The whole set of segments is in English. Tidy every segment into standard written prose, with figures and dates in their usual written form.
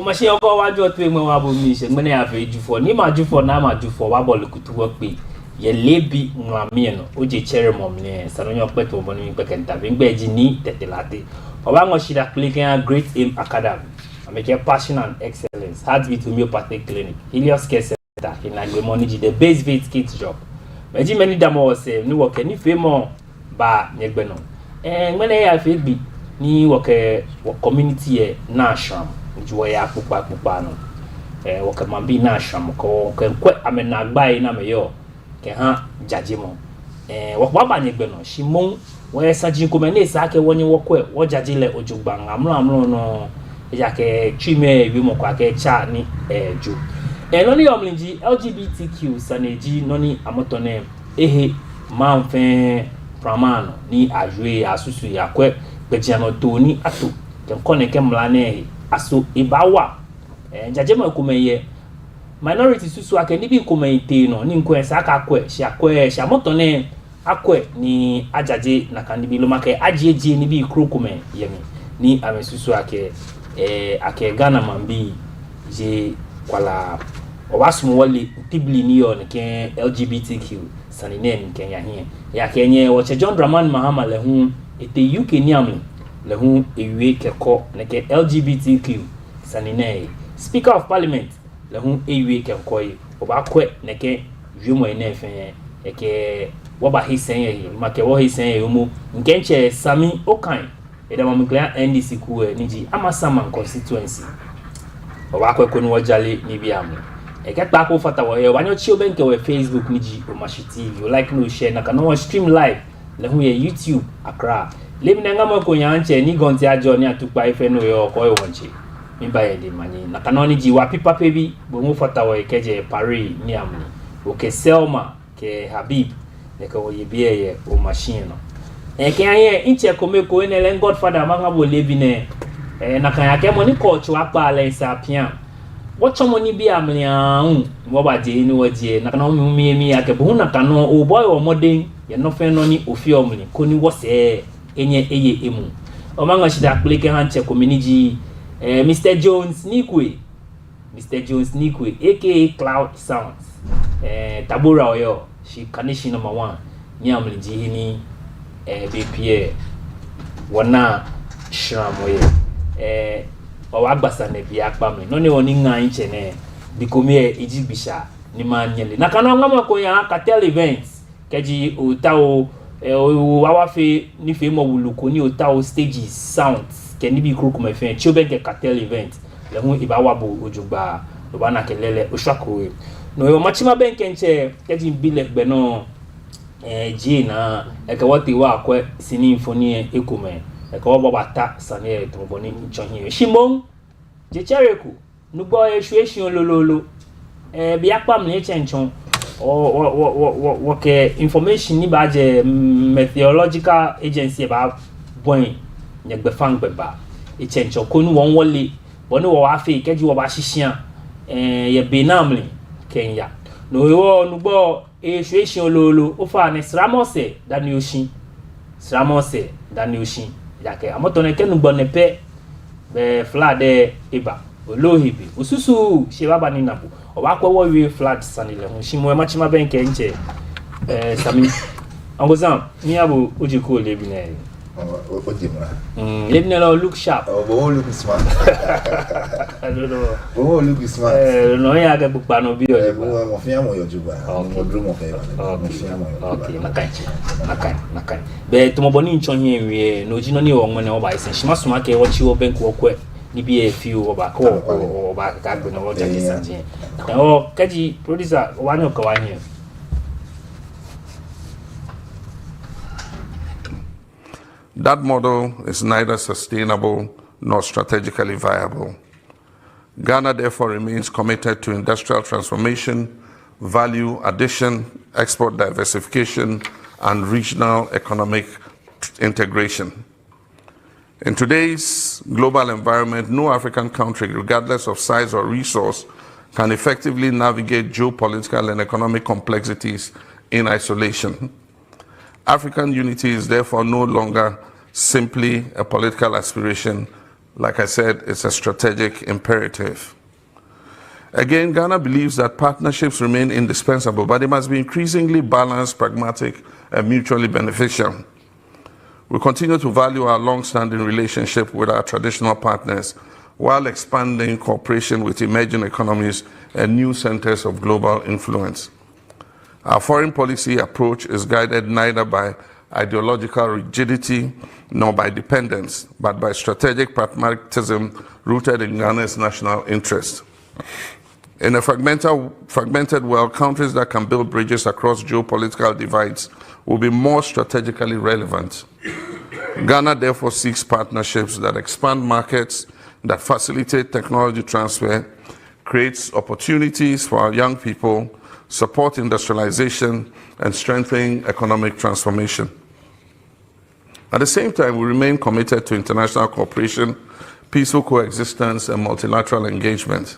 machine go wa jo to me wa bo mi se ngene afa eju for ni ma ju for na ma ju for wa ball kutu wo pe ye Leebi Ŋulami no oje chere mom ne sanonyo pe to bo ni pe kenta be ngbe ji ni tetelate oba ngo shida click a Great Aim Academy make a passion and excellence heartbeat homeopathic clinic Helios Care Center in Agbemoniji the base vet kit job meji many damo say ni work ni femo ba nyegbe no ngene ya fe bi ni work community e na ashram njuwa ya pupa no work mambi na ashram ko kwe amena agbai na meyo ke ha jajimo work ba nyegbe no shimon we saji ko mene sa ke woni work wo jajile ojugba amro no ya ke twime wi mo kwa ke cha ni ju no ni omlinji LGBTQ saneji no ni amotone ehe manfe pramano ni ajwe asusu yakwe bejiano to ni ato kenkone ke mlane aso ibawa jajema kumeye minority susu ake ni bi kumete no ni nkwe saka akwe sha motone akwe ni ajaje na kandibi lo make ajeje ni bi krokume yemi ni amesusu ake ake Ghana mambi je kwala obasum wali tibli ni yo ke LGBTQ sanine nke ya hie ya kenye wo John Dramani Mahama le hu ete UK ni amle le hu ewe keko ne ke LGBTQ sanine Speaker of Parliament le hu ewe keko yi obakwe ne ke wiemo ene fe ke woba hisen ye make wo hisen ye mu nkenche Sami Okan edama muklia NDC ku niji amasama constituency obakwe ko ni wojale ni biamu get back over to where when you chill benke we Facebook niji o mashi TV you like no share na kana stream live le hu ye YouTube Accra lebi na ngama ko yanche ni gonti ajo ni atupa ife no yo ko wonche mi ba ye de mani na kana niji wa pipa pebi bo mu fata we keje Paris ni amni o ke Selma ke Habib le ko ye bie ye o machine no ke aye inche komeko ene le Godfather manga bo lebi ne na kan yake mo ni coach wa pa le sapia watcho mo ni bia mlia wo ba je ni waje na kana mi yake bo na kana o boy o modern ye no fe no ni ofi omni ko ni wo se enye eye emu o manga shida click hanche community Mr. Jones Nikwe aka Cloud Sounds Tabura oyo she kanishi number 1 ni amliji hini BPA wana shramoye o agbasa ne bi akpame no ne oni ngan chene bikomie ejibisha ni manyele na kana ngama ko ya cartel events keji otao wawafe ni fe mo wuluko ni otao stages sounds ke ni bi kroku me fe chobek cartel event le hu ibawa bo ojugba lo bana kelele oshako no yo machima benkenche keji bile gbe no ji na eke wati wa akwe sini infoni ekume eke wo bata sane to boni nchohin shimon je chereku nugbo esuesin olololo bi apam ni chenchon o ke information ni ba je meteorological agency ba boy nyegbe fangbe ba chenchon ko nu won wole boni wo wa fe keji wo ba sisian ye benamli Kenya no yo nugbo esuesin ololo o fa ne sramose danioshin yake amotone ke nugbo ne pe be flade eba olohibi osusu se baba ni nabu o ba kwa we flat sanile hun shimo machima benke nche sami angozam ni abu ojiko lebi na Ojimra. Lebi na look sharp. Oh, but look smart. I don't know. Oh, look smart. No ya ga bukpa no bi o. Mo fi amo yojuba. Mo drum mo fe. Mo fi amo yojuba. Okay, nakai. Be to mo boni nchon hie wie no jino ni wo ngone wo ba isen shima suma ke wo chi wo benku wo kwe ni bi e fi wo ba ko wo ba ka gbe no wo jaji sanje. O kaji producer wa nyo ka wa hie. That model is neither sustainable nor strategically viable. Ghana therefore remains committed to industrial transformation, value addition, export diversification, and regional economic integration. In today's global environment, no African country, regardless of size or resource, can effectively navigate geopolitical and economic complexities in isolation. African unity is therefore no longer simply a political aspiration, Like I said, it's a strategic imperative. Again, Ghana believes that partnerships remain indispensable, but they must be increasingly balanced, pragmatic, and mutually beneficial. We continue to value our long-standing relationship with our traditional partners while expanding cooperation with emerging economies and new centers of global influence. Our foreign policy approach is guided neither by ideological rigidity nor by dependence, but by strategic pragmatism rooted in Ghana's national interest. In a fragmented world, countries that can build bridges across geopolitical divides will be more strategically relevant. Ghana therefore seeks partnerships that expand markets, that facilitate technology transfer, creates opportunities for our young people, support industrialization, and strengthen economic transformation. At the same time, we remain committed to international cooperation, peaceful coexistence, and multilateral engagement.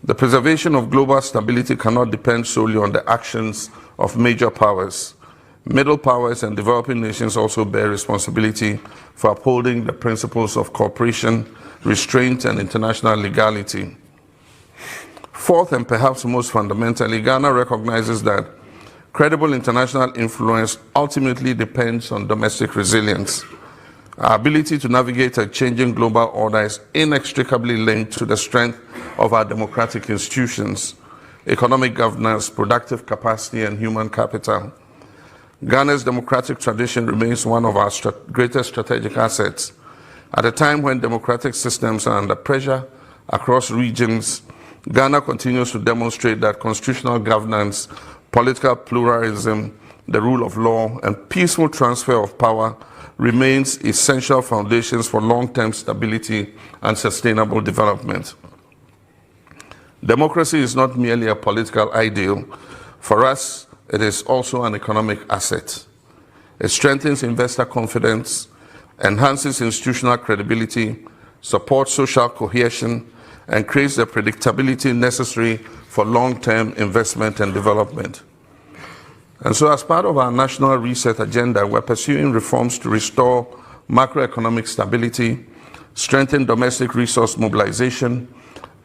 The preservation of global stability cannot depend solely on the actions of major powers. Middle powers and developing nations also bear responsibility for upholding the principles of cooperation, restraint, and international legality. Fourth, and perhaps most fundamentally, Ghana recognizes that credible international influence ultimately depends on domestic resilience. Our ability to navigate a changing global order is inextricably linked to the strength of our democratic institutions, economic governance, productive capacity, and human capital. Ghana's democratic tradition remains one of our greatest strategic assets. At a time when democratic systems are under pressure across regions, Ghana continues to demonstrate that constitutional governance, political pluralism, the rule of law, and peaceful transfer of power remains essential foundations for long-term stability and sustainable development. Democracy is not merely a political ideal. For us, it is also an economic asset. It strengthens investor confidence, enhances institutional credibility, supports social cohesion, and creates the predictability necessary for long-term investment and development. And so as part of our national reset agenda, we're pursuing reforms to restore macroeconomic stability, strengthen domestic resource mobilization,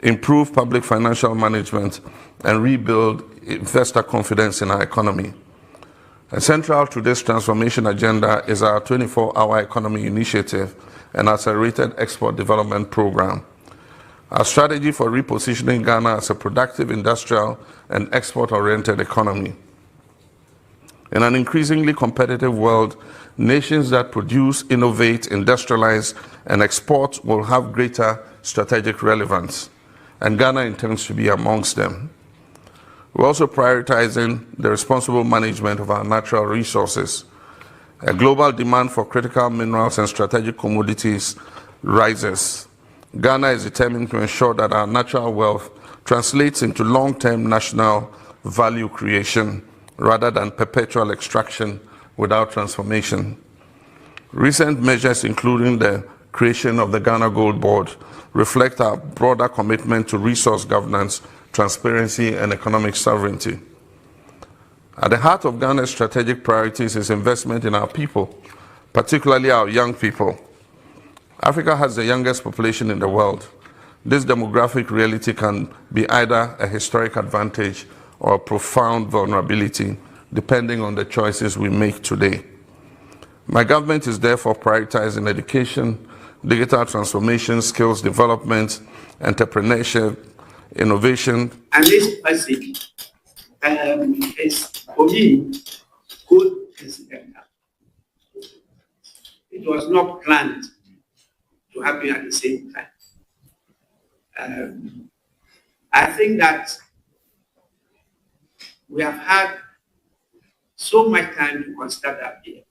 improve public financial management, and rebuild investor confidence in our economy. And central to this transformation agenda is our 24-hour economy initiative and accelerated export development program. Our strategy for repositioning Ghana as a productive industrial and export-oriented economy. In an increasingly competitive world, nations that produce, innovate, industrialize, and export will have greater strategic relevance, and Ghana intends to be amongst them. We're also prioritizing the responsible management of our natural resources. A global demand for critical minerals and strategic commodities rises. Ghana is determined to ensure that our natural wealth translates into long-term national value creation rather than perpetual extraction without transformation. Recent measures, including the creation of the Ghana Gold Board, reflect our broader commitment to resource governance, transparency, and economic sovereignty. At the heart of Ghana's strategic priorities is investment in our people, particularly our young people. Africa has the youngest population in the world. This demographic reality can be either a historic advantage or a profound vulnerability, depending on the choices we make today. My government is therefore prioritizing education, digital transformation, skills development, entrepreneurship, innovation. And this passage is, for me, good incidental. It was not planned to happen at the same time. I think that we have had so much time to consider that here,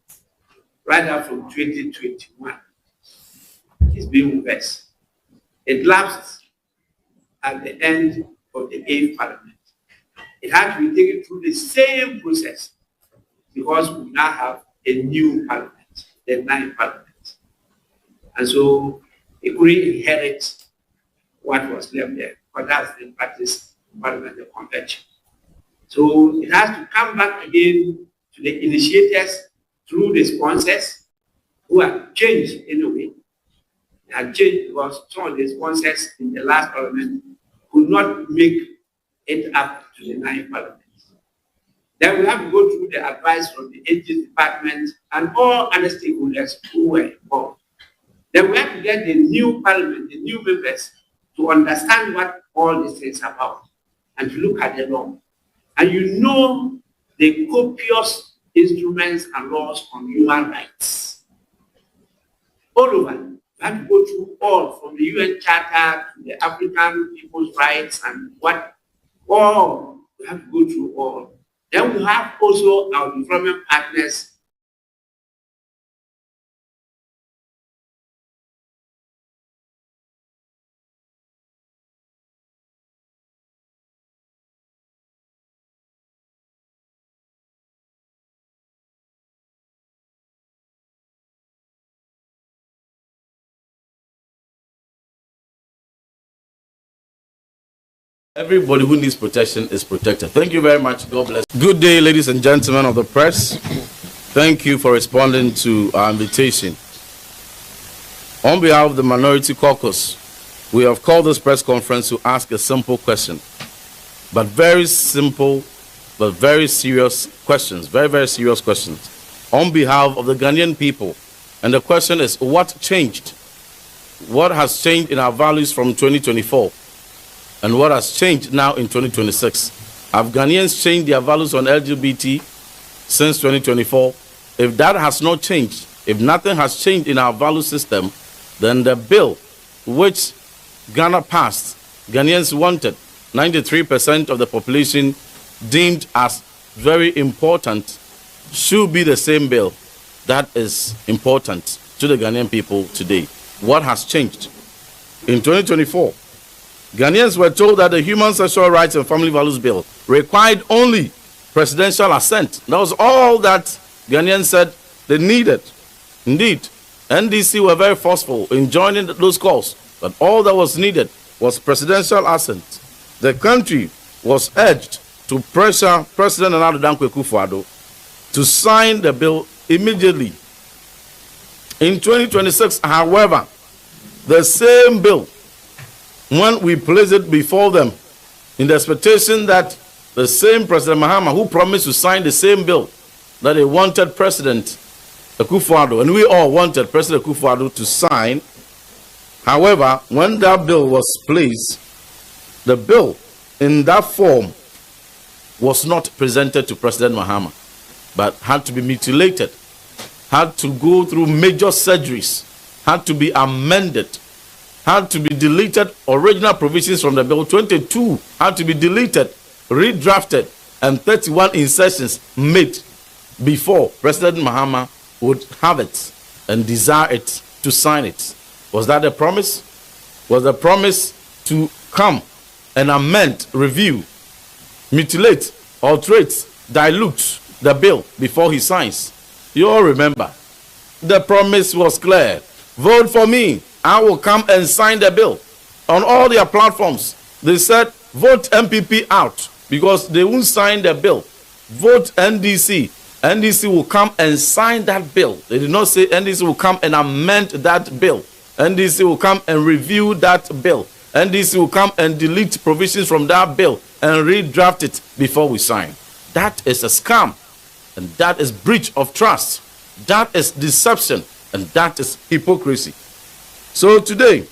right up from 2021. It's been reversed. It lapsed at the end of the 8th Parliament. It had to be taken through the same process because we now have a new Parliament, the 9th Parliament. And so it couldn't inherit what was left there, but that's the practice Parliamentary Convention. So it has to come back again to the initiators through the sponsors who have changed anyway. had changed because some of the sponsors in the last parliament could not make it up to the 9th parliament. Then we have to go through the advice from the agency department and all other stakeholders who were involved. Then we have to get the new parliament, the new members, to understand what all this is about and to look at the law. And you know the copious instruments and laws on human rights. All over. We have to go through all, from the UN Charter to the African People's Rights and what all. We have to go through all. Then we have also our development partners. Everybody who needs protection is protected. Thank you very much. God bless. Good day, ladies and gentlemen of the press. Thank you for responding to our invitation. On behalf of the Minority Caucus, we have called this press conference to ask a simple question, but very simple, but very serious questions, very, very serious questions, on behalf of the Ghanaian people. And the question is, what changed? What has changed in our values from 2024? And what has changed now in 2026? Have Ghanaians changed their values on LGBT since 2024? If that has not changed, if nothing has changed in our value system, then the bill which Ghana passed, Ghanaians wanted, 93% of the population deemed as very important, should be the same bill that is important to the Ghanaian people today. What has changed? In 2024, Ghanaians were told that the Human Sexual Rights and Family Values Bill required only presidential assent. That was all that Ghanaians said they needed. Indeed, NDC were very forceful in joining those calls, but all that was needed was presidential assent. The country was urged to pressure President Nana Addo Dankwa Akufo-Addo to sign the bill immediately. In 2026, however, the same bill, when we place it before them, in the expectation that the same President Mahama, who promised to sign the same bill that they wanted President Akufo-Addo, and we all wanted President Akufo-Addo to sign. However, when that bill was placed, the bill in that form was not presented to President Mahama, but had to be mutilated, had to go through major surgeries, had to be amended, had to be deleted. Original provisions from the bill 22 had to be deleted, redrafted, and 31 insertions made before President Mahama would have it and desire it to sign it. Was that a promise? Was the promise to come and amend, review, mutilate, alterate, dilute the bill before he signs? You all remember. The promise was clear. Vote for me. I will come and sign the bill. On all their platforms, they said, vote MPP out because they won't sign the bill. Vote NDC. NDC will come and sign that bill. They did not say NDC will come and amend that bill. NDC will come and review that bill. NDC will come and delete provisions from that bill and redraft it before we sign. That is a scam. And that is breach of trust. That is deception. And that is hypocrisy. So today,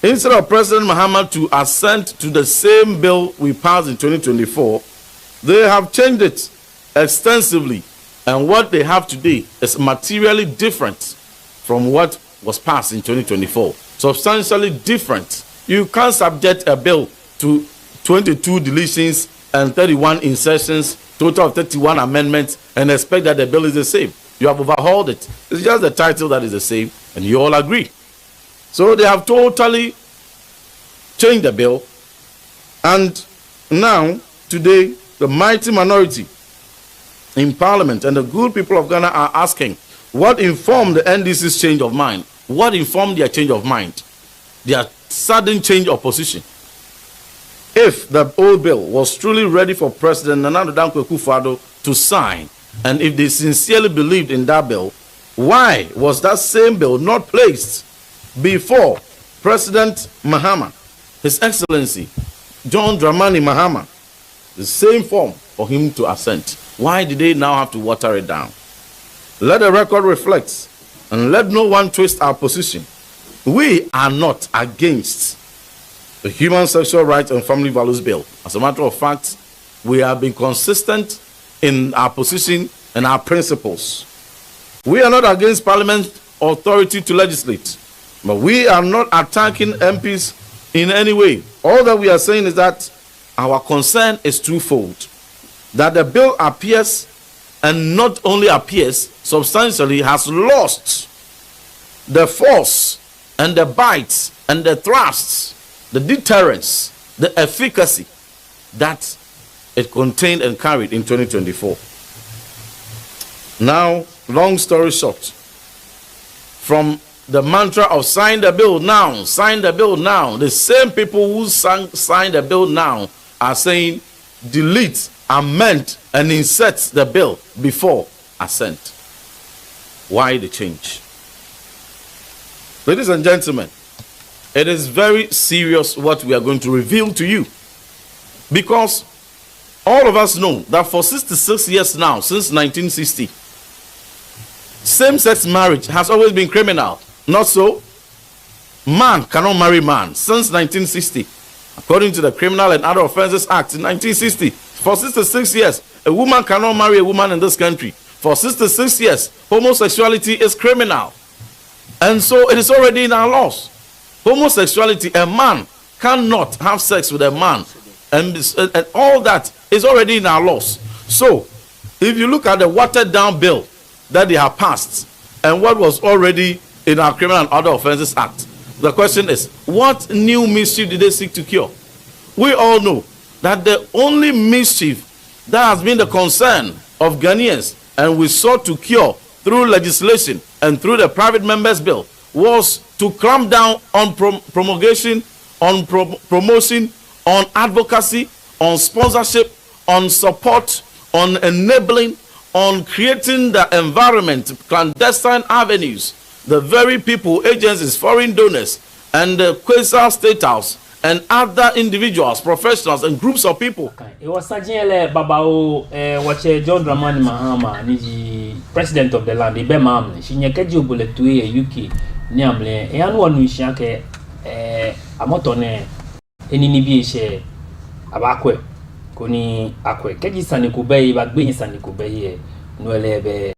instead of President Mahama to assent to the same bill we passed in 2024, they have changed it extensively. And what they have today is materially different from what was passed in 2024. Substantially different. You can't subject a bill to 22 deletions and 31 insertions, total of 31 amendments, and expect that the bill is the same. You have overhauled it. It's just the title that is the same, and you all agree. So they have totally changed the bill. And now, today, the mighty minority in Parliament and the good people of Ghana are asking, what informed the NDC's change of mind? What informed their change of mind? Their sudden change of position? If the old bill was truly ready for President Nana Addo Dankwa Akufo-Addo to sign, and if they sincerely believed in that bill, why was that same bill not placed before President Mahama, His Excellency John Dramani Mahama, the same form for him to assent. Why did they now have to water it down? Let the record reflect, and let no one twist our position. We are not against the Human Sexual Rights and Family Values Bill. As a matter of fact, we have been consistent in our position and our principles. We are not against Parliament's authority to legislate, but we are not attacking MPs in any way. All that we are saying is that our concern is twofold. That the bill appears, and not only appears, substantially has lost the force and the bites and the thrusts, the deterrence, the efficacy that it contained and carried in 2024. Now, long story short, from the mantra of sign the bill now, sign the bill now, the same people who sign the bill now are saying delete, amend, and insert the bill before assent. Why the change? Ladies and gentlemen, it is very serious what we are going to reveal to you, because all of us know that for 66 years now, since 1960, same-sex marriage has always been criminal. Not so? Man cannot marry man since 1960. According to the Criminal and Other Offences Act in 1960, for 66 years, a woman cannot marry a woman in this country. For 66 years, homosexuality is criminal. And so it is already in our laws. Homosexuality, a man cannot have sex with a man. And all that is already in our laws. So, if you look at the watered down bill that they have passed and what was already in our Criminal and Other Offences Act, the question is, what new mischief did they seek to cure? We all know that the only mischief that has been the concern of Ghanaians and we sought to cure through legislation and through the private members bill was to clamp down on promulgation, on promotion, on advocacy, on sponsorship, on support, on enabling, on creating the environment, clandestine avenues, the very people, agencies, foreign donors, and the Quasar State House, and other individuals, professionals, and groups of people. It was Sajele Babao, John Dramani Mahama, the president of the land, the Bemam, she nyakaji bullet to a UK, Niamle, and one Wishanke, Amotone, Eninibi, Abakwe, Koni Akwe, Kaji Sanikube, but being Sanikube, Noelebe,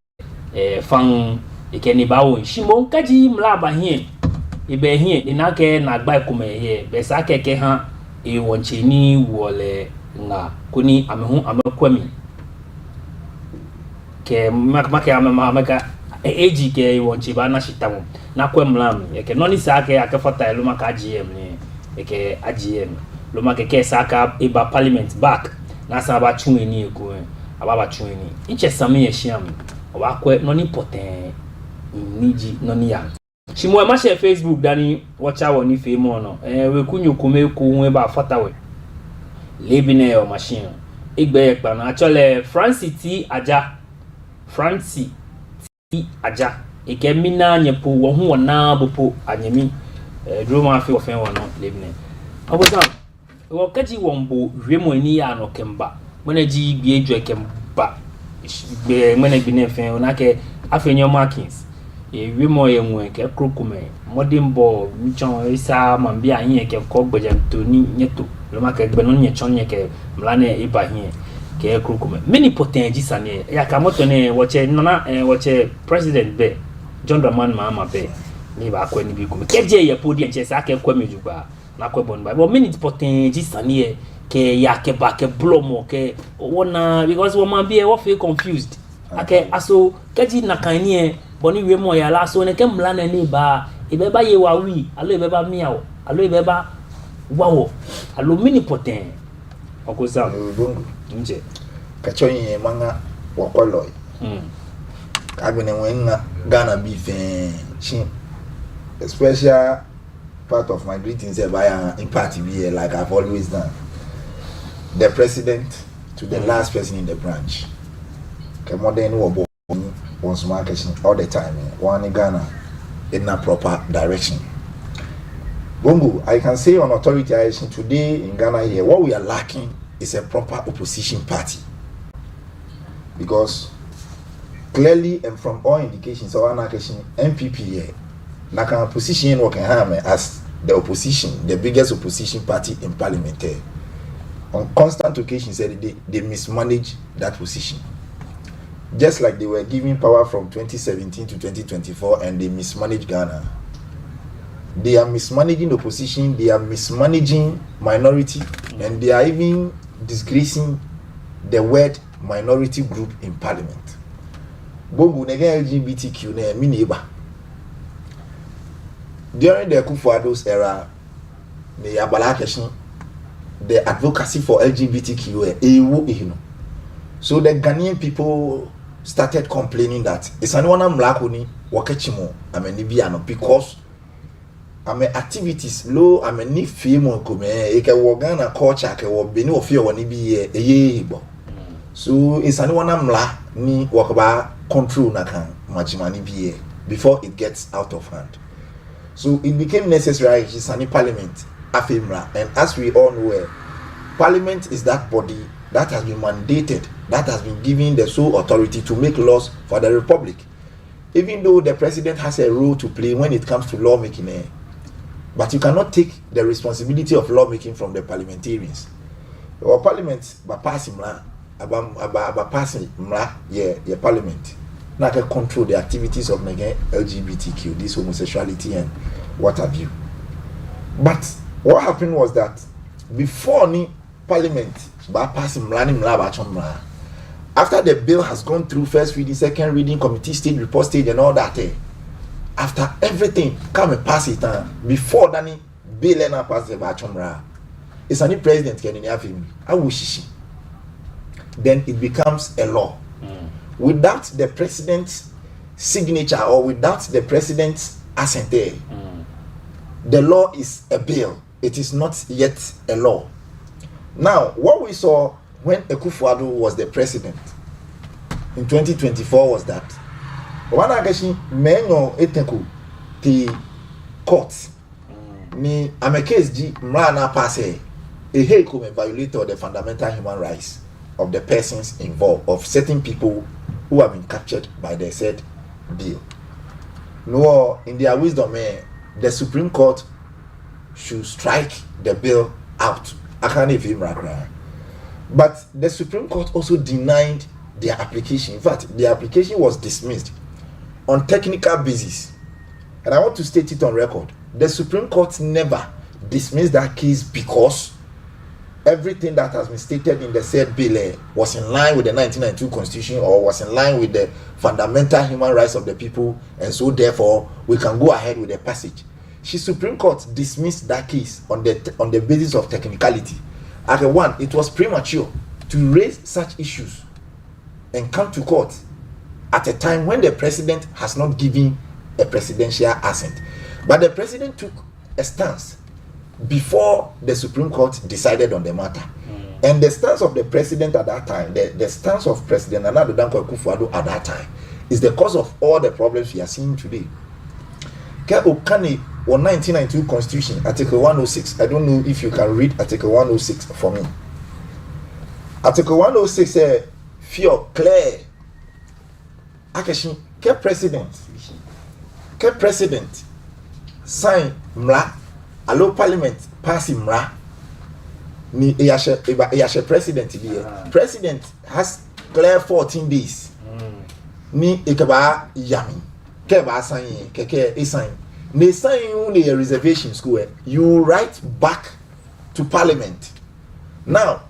Fang. Ikenibawo shimo kaji mlaba hie ibe hie inake na agba kume hie besa keke ha e woncheni wole nga kuni amehu amekwami ke make amaka eji ke wonchi ba na shitamu na kwemlam yake noni sake akafata elu maka GM ni yake AGM lo make ke saka iba parliament back na sa ba chunweni eko ababa chunweni inche sami yeshiam obakwe noni poten niji noni ya shimo ma share Facebook dani watcha woni fe mo no we kunyu kume ku we ba fatawe Leebi na your machine igbe ekpa na achole Francis T aja ikemina nyepo wo hu na bopo anyemi droma afi ofen wono Leebi na abosan wo kaji wombo hwemo ni ya no kemba mona ji bi eju ekemba be mona bi na fen na ke afenyo markings wemo yenwe ke krokume modern ball nchon isa mambia yin ke ko gbejanto ni nyeto lo ma ke gbenu nyechon nye ke mlane ibahin ke krokume many potenji sane ya kamoto ne woche nona woche president be John Dramani Mahama be ni ba kwa ni bi kume keje ye podi enche sa ke kwa mejuba na kwa bon ba but many potenji sane ke ya ke ba ke blomo ke wona because wo man be wo feel confused ake aso keji nakanie boni we mo ya la so ne ke mlana ni ba ibeba ye wa wi alo ibeba miawo alo ibeba wawo alo mini poten okosa nje kachonye manga wakoloi kabine wenga Ghana bife chin a special part of my greetings by in party be like I've always done, the president to the last person in the branch modern was marketing all the time one in Ghana in a proper direction Bongo, I can say on authority today in Ghana here, what we are lacking is a proper opposition party. Because clearly and from all indications, our MPP here, Naka position working as the opposition, the biggest opposition party in parliament. On constant occasions, they mismanage that position. Just like they were giving power from 2017 to 2024 and they mismanaged Ghana. They are mismanaging the opposition, they are mismanaging minority, and they are even disgracing the word minority group in parliament. Bongo nega LGBTQ ne mi neighbor. During the Akufo-Addo's era, the Abalakeshin, the advocacy for LGBTQ, so the Ghanaian people started complaining that it's anyone mlakoni wakechimo amenibiano because activities low ameni fame come eke wogana culture ke wo beni ofie woni bi eyebo so it's anyone mla ni wakaba control na kan majimani bi before it gets out of hand. So it became necessary it's any parliament afimra, and as we all know, parliament is that body that has been mandated, that has been given the sole authority to make laws for the republic. Even though the president has a role to play when it comes to lawmaking, but you cannot take the responsibility of lawmaking from the parliamentarians. Or parliament, by passing parliament, now can control the activities of LGBTQ, this homosexuality and what have you. But what happened was that before the parliament, after the bill has gone through first reading, second reading, committee stage, report stage, and all that, after everything, come and pass it before Danny bill and pass the bachomra. It's a new president can have him. I wish. Then it becomes a law. Without the president's signature or without the president's assent, the law is a bill. It is not yet a law. Now, what we saw when Akufo-Addo was the president in 2024 was that one again menyo etenku the court ni amekes ji mrana pass a come violator the fundamental human rights of the persons involved, of certain people who have been captured by the said bill. No, in their wisdom, the Supreme Court should strike the bill out. I can't even right now. But the Supreme Court also denied their application. In fact, the application was dismissed on technical basis. And I want to state it on record. The Supreme Court never dismissed that case because everything that has been stated in the said bill was in line with the 1992 Constitution or was in line with the fundamental human rights of the people, and so therefore we can go ahead with the passage. The Supreme Court dismissed that case on the basis of technicality. As one, it was premature to raise such issues and come to court at a time when the president has not given a presidential assent. But the president took a stance before the Supreme Court decided on the matter. And the stance of the president at that time, the stance of President Nana Addo Dankwa Akufo-Addo at that time, is the cause of all the problems we are seeing today. Okani or 1992 Constitution, Article 106. I don't know if you can read Article 106 for me. Article 106 says, fear clear. Akeshin, president sign mla, allow parliament pass mla. Ni eyashe president here. President has clear 14 days. Ni ekeba yami. Keba sign keke e sign. Ne sign you a reservation school. You write back to parliament. Now,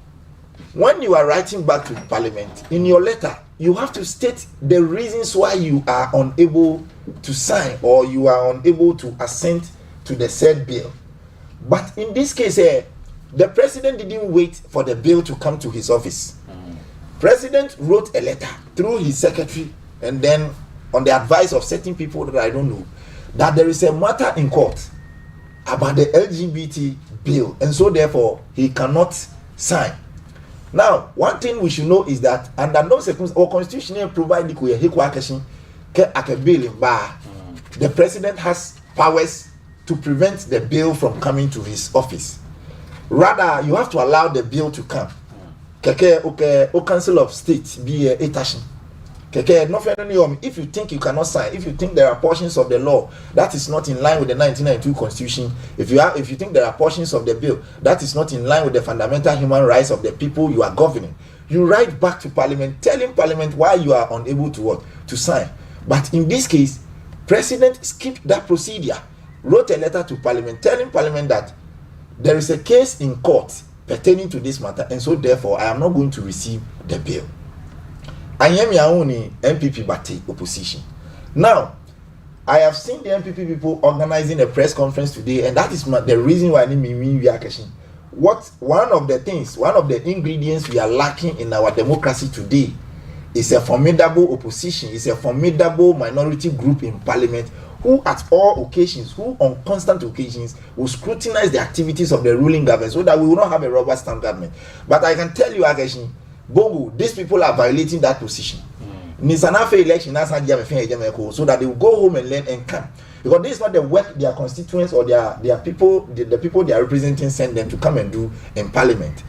when you are writing back to parliament, in your letter, you have to state the reasons why you are unable to sign or you are unable to assent to the said bill. But in this case, the president didn't wait for the bill to come to his office. President wrote a letter through his secretary and then on the advice of certain people that I don't know, that there is a matter in court about the LGBT bill, and so therefore he cannot sign. Now, one thing we should know is that under no circumstances, our constitution provides the president has powers to prevent the bill from coming to his office. Rather, you have to allow the bill to come. Keke, okay, o Council of State be a etation. Keke, nothing. If you think you cannot sign, if you think there are portions of the law that is not in line with the 1992 Constitution, if you think there are portions of the bill that is not in line with the fundamental human rights of the people you are governing, you write back to Parliament, telling Parliament why you are unable to sign. But in this case, President skipped that procedure, wrote a letter to Parliament, telling Parliament that there is a case in court pertaining to this matter, and so therefore I am not going to receive the bill. I am your only MPP Bate opposition. Now, I have seen the MPP people organizing a press conference today, and that is the reason why we are catching. One of the ingredients we are lacking in our democracy today is a formidable opposition, is a formidable minority group in Parliament who at all occasions, who on constant occasions will scrutinize the activities of the ruling government so that we will not have a rubber stamp government. But I can tell you, Akeshi, Bongo, these people are violating that position. Nisanafe election, so that they will go home and learn and come. Because this is not the work their constituents or their people, the people they are representing send them to come and do in Parliament.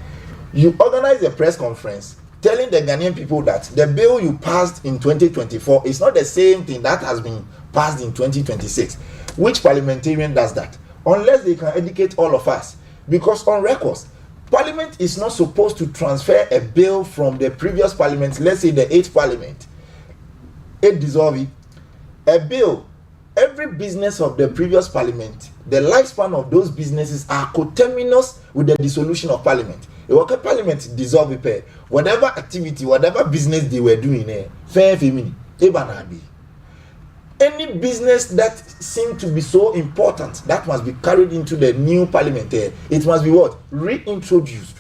You organize a press conference telling the Ghanaian people that the bill you passed in 2024 is not the same thing that has been passed in 2026. Which parliamentarian does that? Unless they can educate all of us. Because on records, Parliament is not supposed to transfer a bill from the previous Parliament, let's say the 8th Parliament. It dissolve it. A bill, every business of the previous Parliament, the lifespan of those businesses are coterminous with the dissolution of Parliament. The Parliament dissolve it, whatever activity, whatever business they were doing, fair femini, any business that seemed to be so important that must be carried into the new Parliament, it must be what? Reintroduced.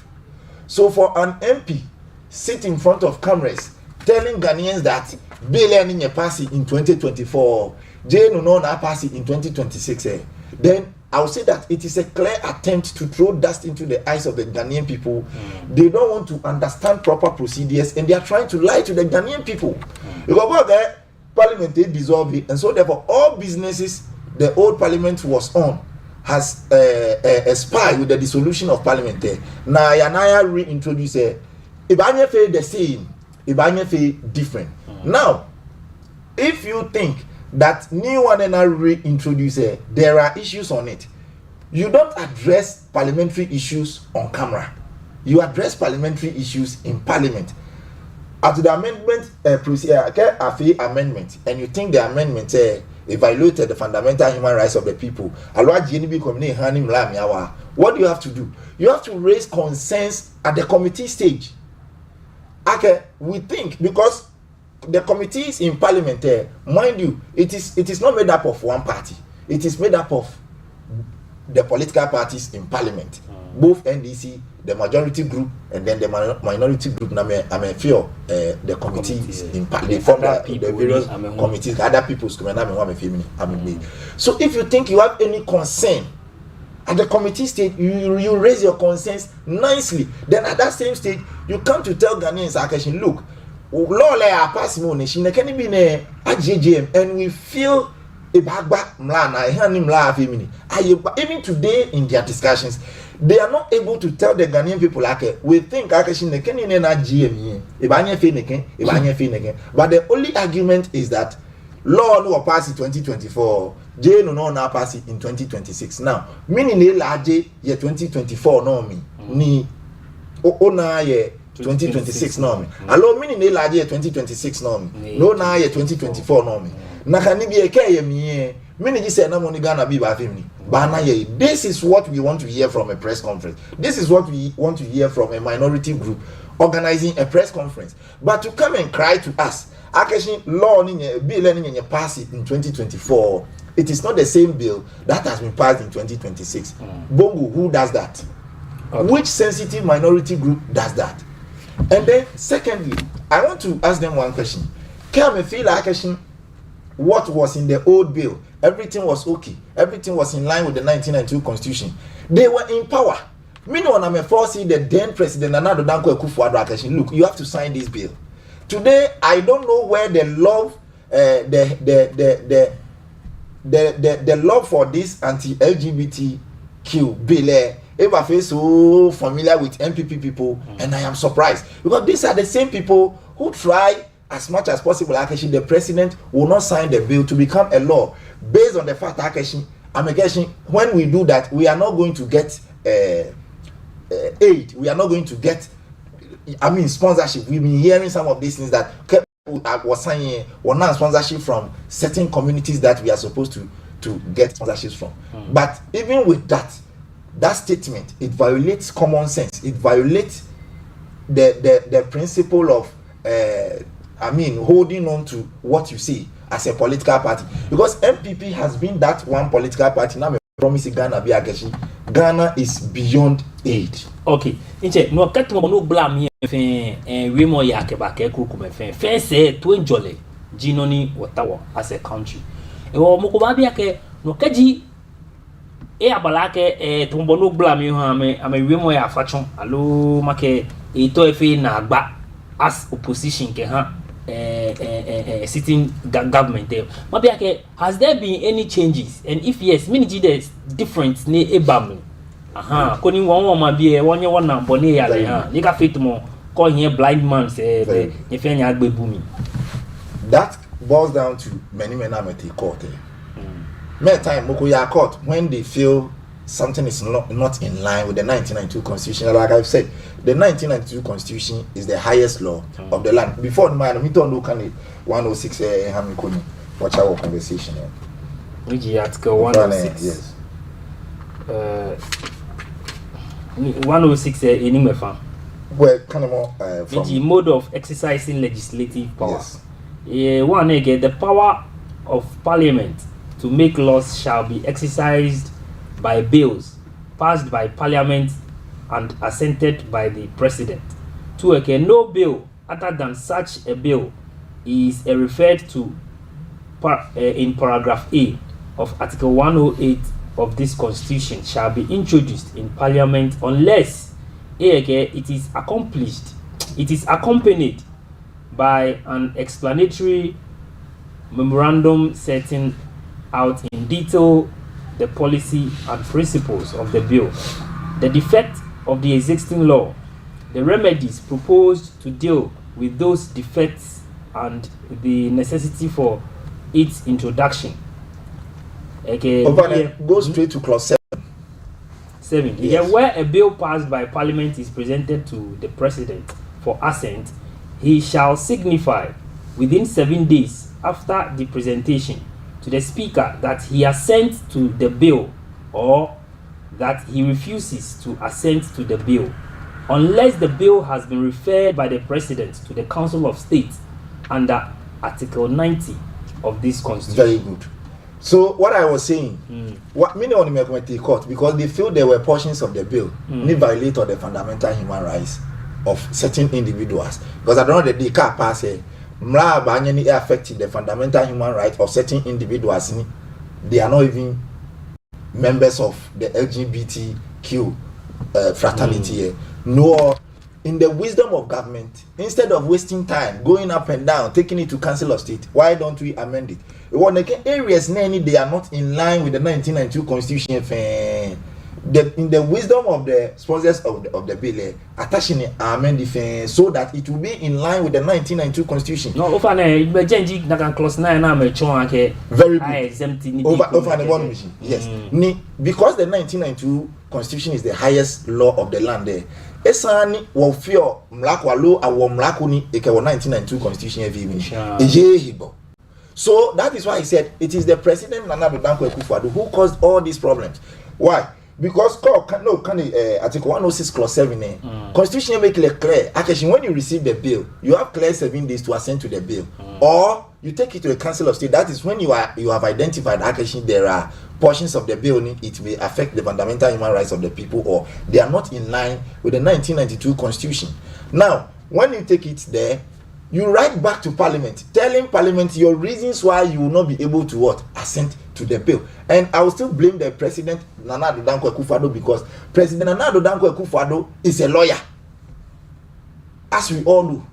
So for an MP sit in front of cameras telling Ghanaians that bill in pass in 2024, Jay no pass in 2026, then I will say that it is a clear attempt to throw dust into the eyes of the Ghanaian people. They don't want to understand proper procedures, and they are trying to lie to the Ghanaian people. Because there, Parliament they dissolve it, and so therefore all businesses the old Parliament was on has expired with the dissolution of Parliament. Now Yanaya reintroduce Ibanye fe the same, Ibanye fe different. Now, if you think that new one and reintroduce there are issues on it, you don't address parliamentary issues on camera. You address parliamentary issues in Parliament. After the amendment amendment, and you think the amendment it violated the fundamental human rights of the people, what do you have to do? You have to raise concerns at the committee stage. Okay, we think because the committees in Parliament, mind you, it is not made up of one party. It is made up of the political parties in Parliament, both NDC, the majority group, and then the minority group. I feel the committees in Parliament, from the various committees, other people's committee. So if you think you have any concern at the committee stage, you raise your concerns nicely. Then at that same stage, you come to tell Ghanaians, look, law are passing on nation can be a JJM, and we feel a bagba mlana even today in their discussions they are not able to tell the Ghanaian people we think but the only argument is that law no pass in 2024, J no now pass it in 2026. Now meaning year 2024 no me ni na year 2026 no me. Allow meaning they large year 2026 no me. No na year 2024 no me. Na can be a care me. Meaning you say na money Ghana be ba family. Bana ye. This is what we want to hear from a press conference. This is what we want to hear from a minority group organizing a press conference. But to come and cry to us, actually law bill in pass it in 2024. It is not the same bill that has been passed in 2026. Bongo, who does that? Okay. Which sensitive minority group does that? And then, secondly, I want to ask them one question. Can we feel like what was in the old bill? Everything was okay. Everything was in line with the 1992 Constitution. They were in power. Meanwhile, I'm forcing the then President Nana Danko Akufo-Addo, look, you have to sign this bill. Today, I don't know where the love, the law for this anti-LGBTQ bill, I feel so familiar with MPP people, and I am surprised because these are the same people who try as much as possible. Actually, the president will not sign the bill to become a law based on the fact that actually, when we do that, we are not going to get aid. We are not going to get, sponsorship. We've been hearing some of these things that was saying not sponsorship from certain communities that we are supposed to get sponsorships from. But even with that statement, it violates common sense. It violates the principle of holding on to what you see as a political party, because MPP has been that one political party. Now, promising Ghana be Akeshi. Ghana is beyond aid. Okay, inche no katmo no blame fe we mo ya ke ba ke kuku me fe say to enjoy jinoni watawo as a country. E wo mo ko ba bia ke no kaji e abala ke to mbo no blame ho ame we mo ya fachon alo make e to fe na agba as opposition ke ha sitting government there. Mabiake, has there been any changes? And if yes, many there's difference ne ebam. Koni one be one year one number ne yale ha. Nika fit mo call here blind man say if any agbe bumi. That boils down to many men are at court. Many time moko ya court when they feel something is not in line with the 1992 constitution. Like I've said, the 1992 constitution is the highest law of the land. Before the man, we don't look at 106 watch our conversation. Which is article 106. Yes. 106 in Well, kind of more from the mode of exercising legislative power. Yes. One again, the power of parliament to make laws shall be exercised by bills passed by parliament and assented by the president. Two again, no bill other than such a bill is referred to in paragraph A of article 108 of this constitution shall be introduced in parliament unless it is accompanied by an explanatory memorandum setting out in detail the policy and principles of the bill, the defect of the existing law, the remedies proposed to deal with those defects, and the necessity for its introduction. Okay, go straight to clause 7. Yes. Where a bill passed by parliament is presented to the president for assent, he shall signify within 7 days after the presentation to the speaker that he assents to the bill or that he refuses to assent to the bill, unless the bill has been referred by the president to the Council of State under Article 90 of this constitution. Very good. So what I was saying, what many on the court, because they feel there were portions of the bill they violate the fundamental human rights of certain individuals. Because I don't know that they can't pass it. Affecting the fundamental human rights of certain individuals. They are not even members of the LGBTQ fraternity. No, in the wisdom of government, instead of wasting time going up and down, taking it to Council of State, why don't we amend it? Areas they are not in line with the 1992 constitution. In the wisdom of the sponsors of the bill, attaching amend defense so that it will be in line with the 1992 constitution. No, clause 9 very good. Over the one mission. Yes. Because the 1992 constitution is the highest law of the land there. Esani will fear mlakwalo awo mlakuni eke 1992 constitution hibo. So that is why I said it is the president Nana Addo Dankwa Akufo-Addo who caused all these problems. Why? Because Article 106 clause 7 constitution make it clear. Actually, when you receive the bill, you have clear 7 days to assent to the bill, or you take it to the Council of State. That is when you have identified actually there are portions of the bill it may affect the fundamental human rights of the people, or they are not in line with the 1992 constitution. Now, when you take it there, you write back to Parliament, telling Parliament your reasons why you will not be able to assent to the bill. And I will still blame the President Nana Addo Dankwa Akufo-Addo, because President Nana Addo Dankwa Akufo-Addo is a lawyer, as we all know.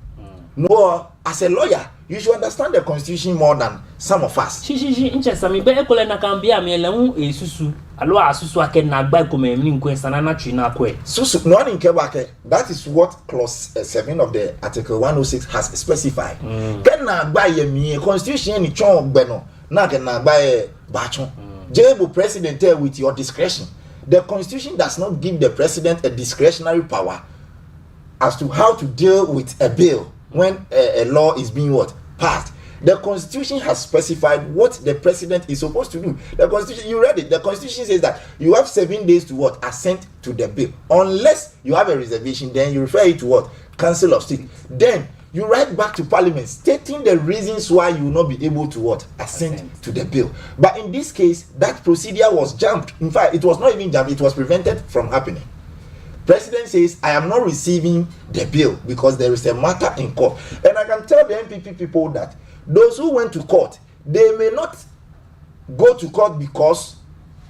No, as a lawyer, you should understand the constitution more than some of us. She interest me be ekole na kan bia me lehu esusu alo asusu ake na agba ikome ni nkwensa na twina akwe. Susu no one nke that is what clause 7 of the article 106 has specified. Ken na agba ye mi constitution ni chon ogbe no na ken na agba e ba chon. Jable president with your discretion. The constitution does not give the president a discretionary power as to how to deal with a bill when a law is being passed. The constitution has specified what the president is supposed to do. The constitution, you read it. The constitution says that you have 7 days to assent to the bill. Unless you have a reservation, then you refer it to Council of State. Then you write back to Parliament stating the reasons why you will not be able to assent to the bill. But in this case, that procedure was jumped. In fact, it was not even jumped, it was prevented from happening. President says, I am not receiving the bill because there is a matter in court. And I can tell the MPP people that those who went to court, they may not go to court because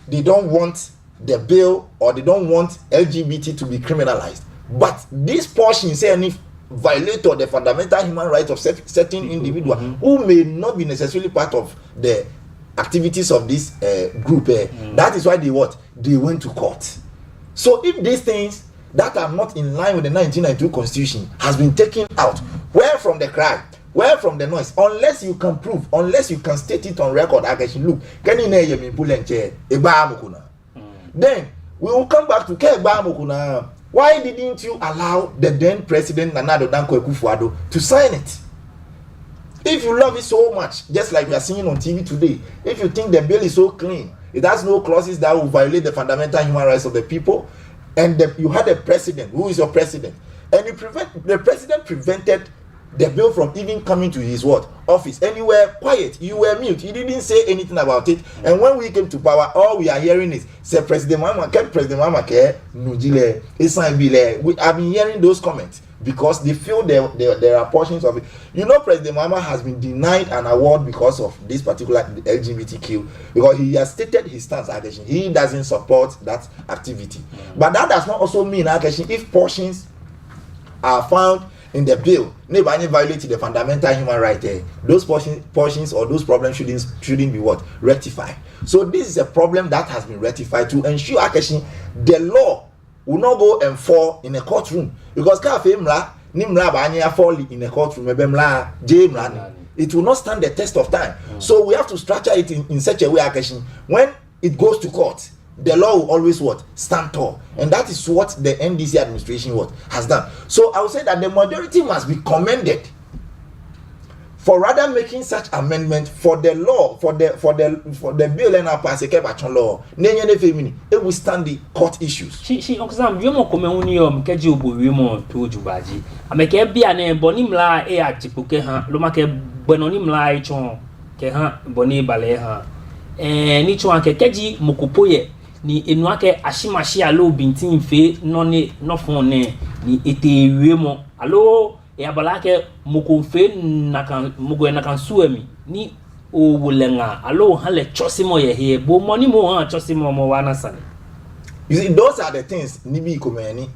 they don't want the bill or they don't want LGBT to be criminalized. But this portion say any violator the fundamental human rights of certain individual who may not be necessarily part of the activities of this group. That is why they went to court. So if these things that are not in line with the 1992 constitution has been taken out, where from the cry, where from the noise, unless you can prove, unless you can state it on record, I can look, then we will come back to Kebamukuna. Why didn't you allow the then president Nana Addo Dankwa Akufo-Addo to sign it? If you love it so much, just like we are seeing on TV today, if you think the bill is so clean, it has no clauses that will violate the fundamental human rights of the people, and you had a president who is your president, and the president prevented the bill from even coming to his office. Anywhere quiet, you were mute, you didn't say anything about it. And when we came to power, all we are hearing is say President Mama Nujile, we have been hearing those comments because they feel there are portions of it. You know, President Mama has been denied an award because of this particular LGBTQ, because he has stated his stance. He doesn't support that activity. But that does not also mean if portions are found in the bill, nobody violated the fundamental human right there, those portions or those problems shouldn't be rectified. So this is a problem that has been rectified to ensure the law will not go and fall in a courtroom, because fall in a courtroom, it will not stand the test of time. So we have to structure it in such a way when it goes to court, the law will always stand tall, and that is what the NDC administration has done. So I would say that the majority must be commended for rather making such amendment for the law, for the bill and pass a law. It will stand the court issues. She exam you mo komenunium keji obowiemo to jubaji. Ameke bia na bonimla e ajipuke ha lo make bononimla e chon ke ha boni bale ha. Ni chon ke keji mokopoye ni enuake ashimashi alo bintin fe no fon ne ni etewiemo alo e abalake mokonfe nakan suemi ni o wulenga alo hale chosimo ye he bo money mo ha chosimo mo wana sane. You see, those are the things nibi komeni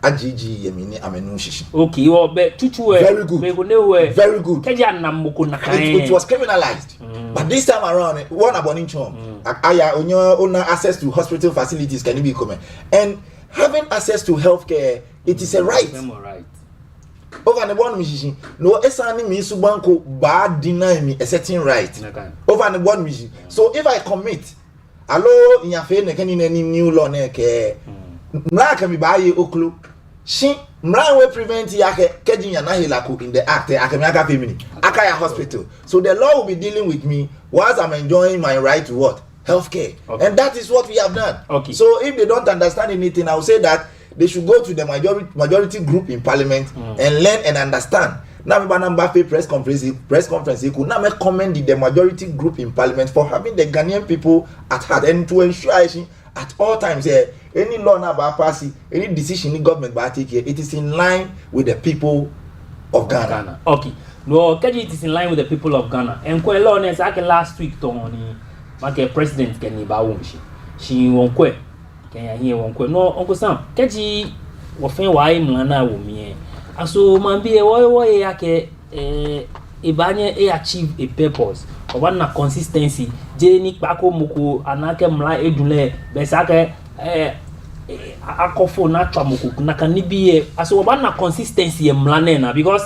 ajiji yemini amenu shishi. Okay, you be tutu very good. Very good. Keja na moko nakan. It was criminalized. But this time around, one aboning chom. Aya onyo access to hospital facilities can be come. And having access to healthcare, it is a right. Right. Over the one mission, no esani mi subanko bad deny me a certain right. Over the one mission. So if I commit, allo in your face, any new law neke, mlaka mi baye oklu. She mla we prevent yake kejin ya nahilaku in the act akamiaka femini akaya hospital. So the law will be dealing with me whilst I'm enjoying my right to healthcare. Okay. And that is what we have done. Okay. So if they don't understand anything, I will say that they should go to the majority group in parliament and learn and understand. Now we press conference could now commend the majority group in parliament for having the Ghanaian people at heart and to ensure at all times any law now by passing, any decision in government by take here, it is in line with the people of Ghana. Okay. No, it is in line with the people of Ghana. And quite law last week Tony, my president can ba she won't quit. Can I hear one quit? No, Uncle Sam, Kaji was fain why Mlana will me. So man be a way yake ibanye achieve a purpose oba na consistency je ni pako moko anake mla edunle besake akofo na twamoko na kan ni biye aso oba na consistency mla na because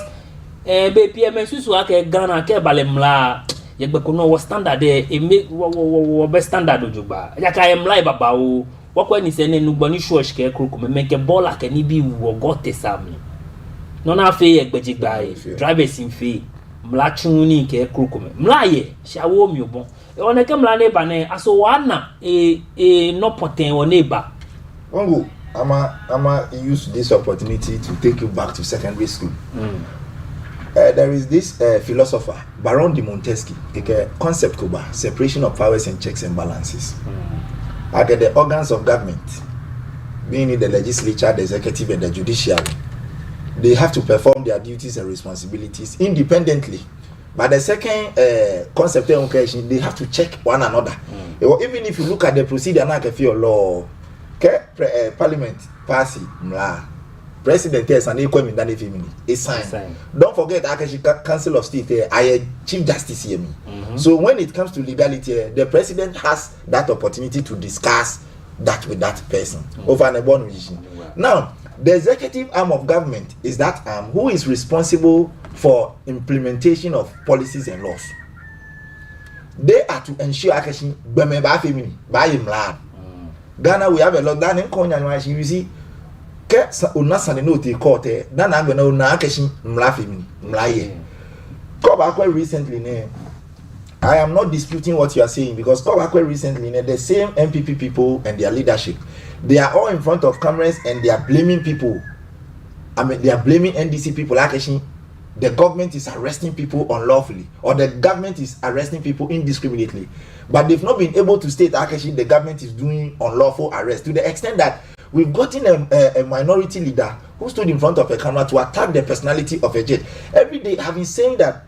be pm susu ake Ghana ke bale mla yegbe ko no standard e make wo be standard ojugba ya ka mla baba o wako ni se ne nugbo ni church ke kroko me ke bola ke ni bi wo gote sami no na fe egbejigba drivers in fe mla chuni ke kroko me mla ye shawo mi obon e wona ke mla ne ba ne aso wana no poten wo ne ba Ongo ama use this opportunity to take you back to secondary school. There is this philosopher Baron de Montesquieu, a concept koba separation of powers and checks and balances. Again, the organs of government, being the legislature, the executive, and the judiciary, they have to perform their duties and responsibilities independently. But the second concept of education, they have to check one another. Even if you look at the procedure, now if your law, parliament pass it, president is an equal in that family. It's signed. Don't forget, Council of State, I Chief Justice here. So when it comes to legality, the president has that opportunity to discuss that with that person over an born musician. Now, the executive arm of government is that arm who is responsible for implementation of policies and laws. They are to ensure action family by him lad. Ghana, we have a lot done in Konya, you see. Unasane no te court dan agbe na una akeshi mla family mla ye come back recently I am not disputing what you are saying because come back recently the same MPP people and their leadership, they are all in front of cameras and they are blaming people. I mean, they are blaming NDC people akeshi the government is arresting people unlawfully or the government is arresting people indiscriminately, but they've not been able to state akeshi the government is doing unlawful arrest to the extent that we've gotten a minority leader who stood in front of a camera to attack the personality of a judge. Every day, having saying that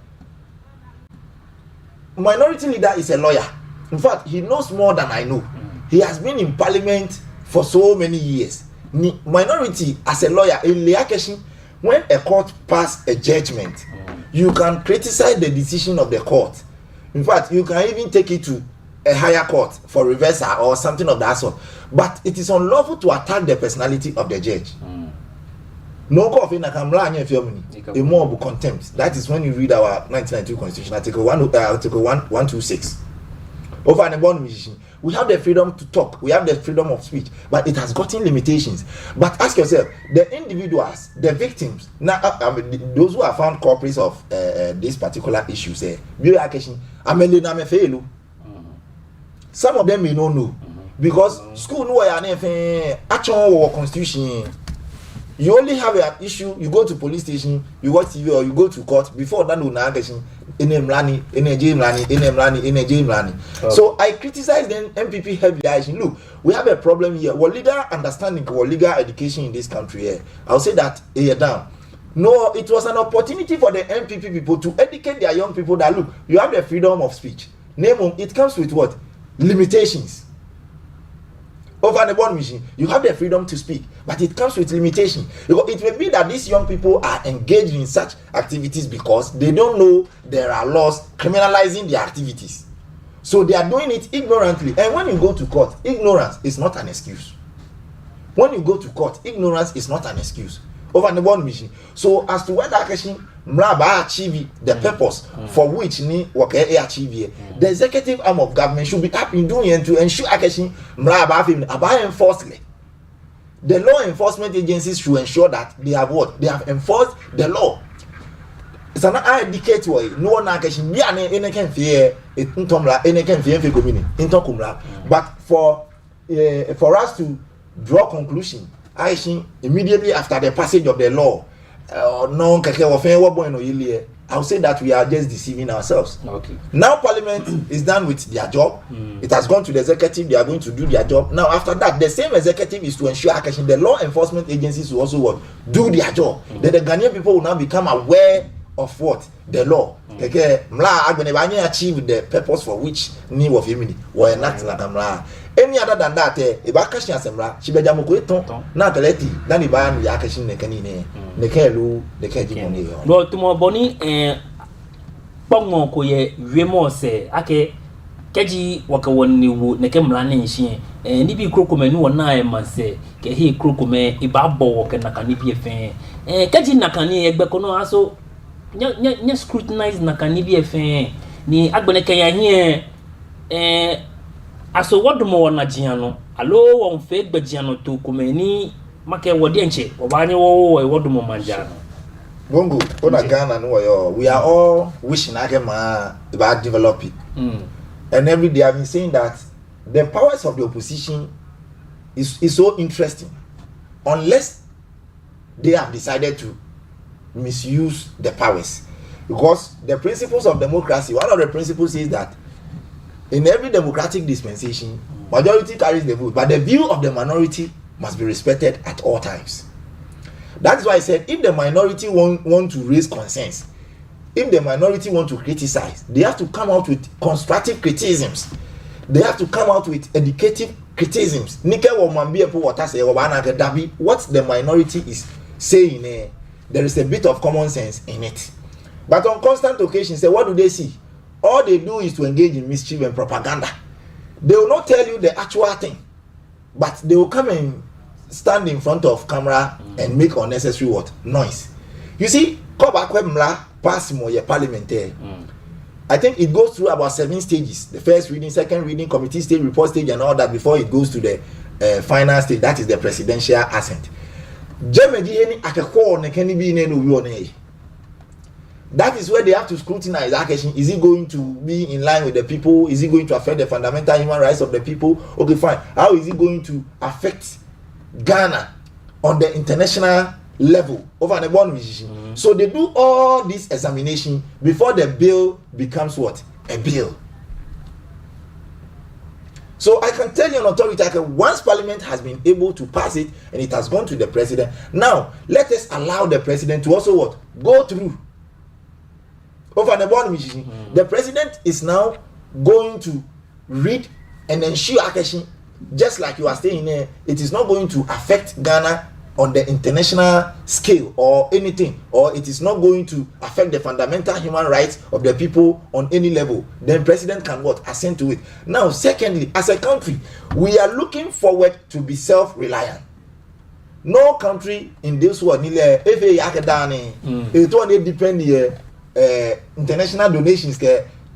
minority leader is a lawyer. In fact, he knows more than I know. He has been in parliament for so many years. Minority as a lawyer, in Leakeshi, when a court passes a judgment, you can criticize the decision of the court. In fact, you can even take it to a higher court for reversal or something of that sort. But it is unlawful to attack the personality of the judge. No court in a more of contempt. That is when you read our 1992 Constitution, Article 126. Over an born musician, we have the freedom to talk, we have the freedom of speech, but it has gotten limitations. But ask yourself, the individuals, the victims, now those who are found culprits of this particular issue, say, some of them may not know because school no actual constitution. You only have an issue, you go to police station, you watch TV or you go to court. Before that, so I criticize the MPP heavily. Look, we have a problem here. What legal understanding, what legal education in this country here? I'll say that here down. No, it was an opportunity for the MPP people to educate their young people that look, you have the freedom of speech. Name it comes with what? Limitations. Over the born machine, you have the freedom to speak, but it comes with limitation. It may be that these young people are engaged in such activities because they don't know there are laws criminalizing their activities. So they are doing it ignorantly. And when you go to court, ignorance is not an excuse. When you go to court, ignorance is not an excuse. Over the born machine. So as to whether Mlaba achieve the purpose for which ni work achieve, the executive arm of government should be up in doing to ensure Mlaba enforcement. The law enforcement agencies should ensure that they have what? They have enforced the law. It's an indicator. No one action. But for us to draw conclusion, I think immediately after the passage of the law, I'll say that we are just deceiving ourselves. Okay. Now Parliament is done with their job. It has gone to the executive. They are going to do their job. Now after that, the same executive is to ensure the law enforcement agencies will also do their job. Then the Ghanaian people will now become aware of what? The law. Achieve the purpose for which ni of him were not like any other than that, Ebakashi Assembra, Shibejamuko, not Galeti, Daniban, the Akashin Nekani, Nekelu, the Kajimoni. No, tomorrow, Bonnie, pongmo ko ye wemo se ake keji waka wonni wo ne ke mlane nhie ni bi krokome ni wona e manse ke he krokome iba bo ke naka ni bi efe keji naka ni egbe ko no aso nya scrutinize naka ni bi efe ni agbene ke ya hie aso wodomo wona jian no alo won fe gbe jian no to komani make wodi enche obanye wo wodomo manja Bongo, on Ghana no we are all wishing Agema about developing. And every day I've been saying that the powers of the opposition is so interesting unless they have decided to misuse the powers. Because the principles of democracy, one of the principles is that in every democratic dispensation, majority carries the vote, but the view of the minority must be respected at all times. That is why I said if the minority want to raise concerns, if the minority want to criticize, they have to come out with constructive criticisms. They have to come out with educative criticisms. What the minority is saying, there is a bit of common sense in it. But on constant occasion, say, what do they see? All they do is to engage in mischief and propaganda. They will not tell you the actual thing, but they will come and stand in front of camera and make unnecessary what? Noise. You see, parliamentary. I think it goes through about 7 stages. The first reading, second reading, committee stage, report stage, and all that before it goes to the final stage. That is the presidential assent. That is where they have to scrutinize action. Is it going to be in line with the people? Is it going to affect the fundamental human rights of the people? Okay, fine. How is it going to affect Ghana on the international level over the bond musician? So they do all this examination before the bill becomes what? A bill. So I can tell you an authority, once Parliament has been able to pass it and it has gone to the president, now let us allow the president to also what? Go through over the bond musician. The president is now going to read and ensure action. Just like you are saying here, it is not going to affect Ghana on the international scale or anything, or it is not going to affect the fundamental human rights of the people on any level. Then president can what? Assent to it. Now, secondly, as a country, we are looking forward to be self-reliant. No country in this world, it only depend international donations,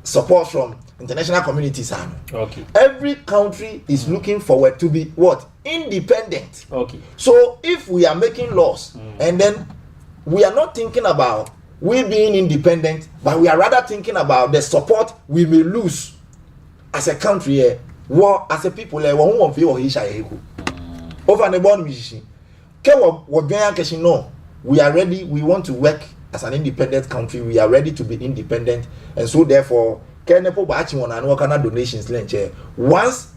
support from international communities. Okay. Every country is looking forward to be what? Independent. Okay. So if we are making laws and then we are not thinking about we being independent, but we are rather thinking about the support we may lose as a country, as a people, over the bond musician. No, we are ready. We want to work as an independent country. We are ready to be independent, and so therefore, donations. Once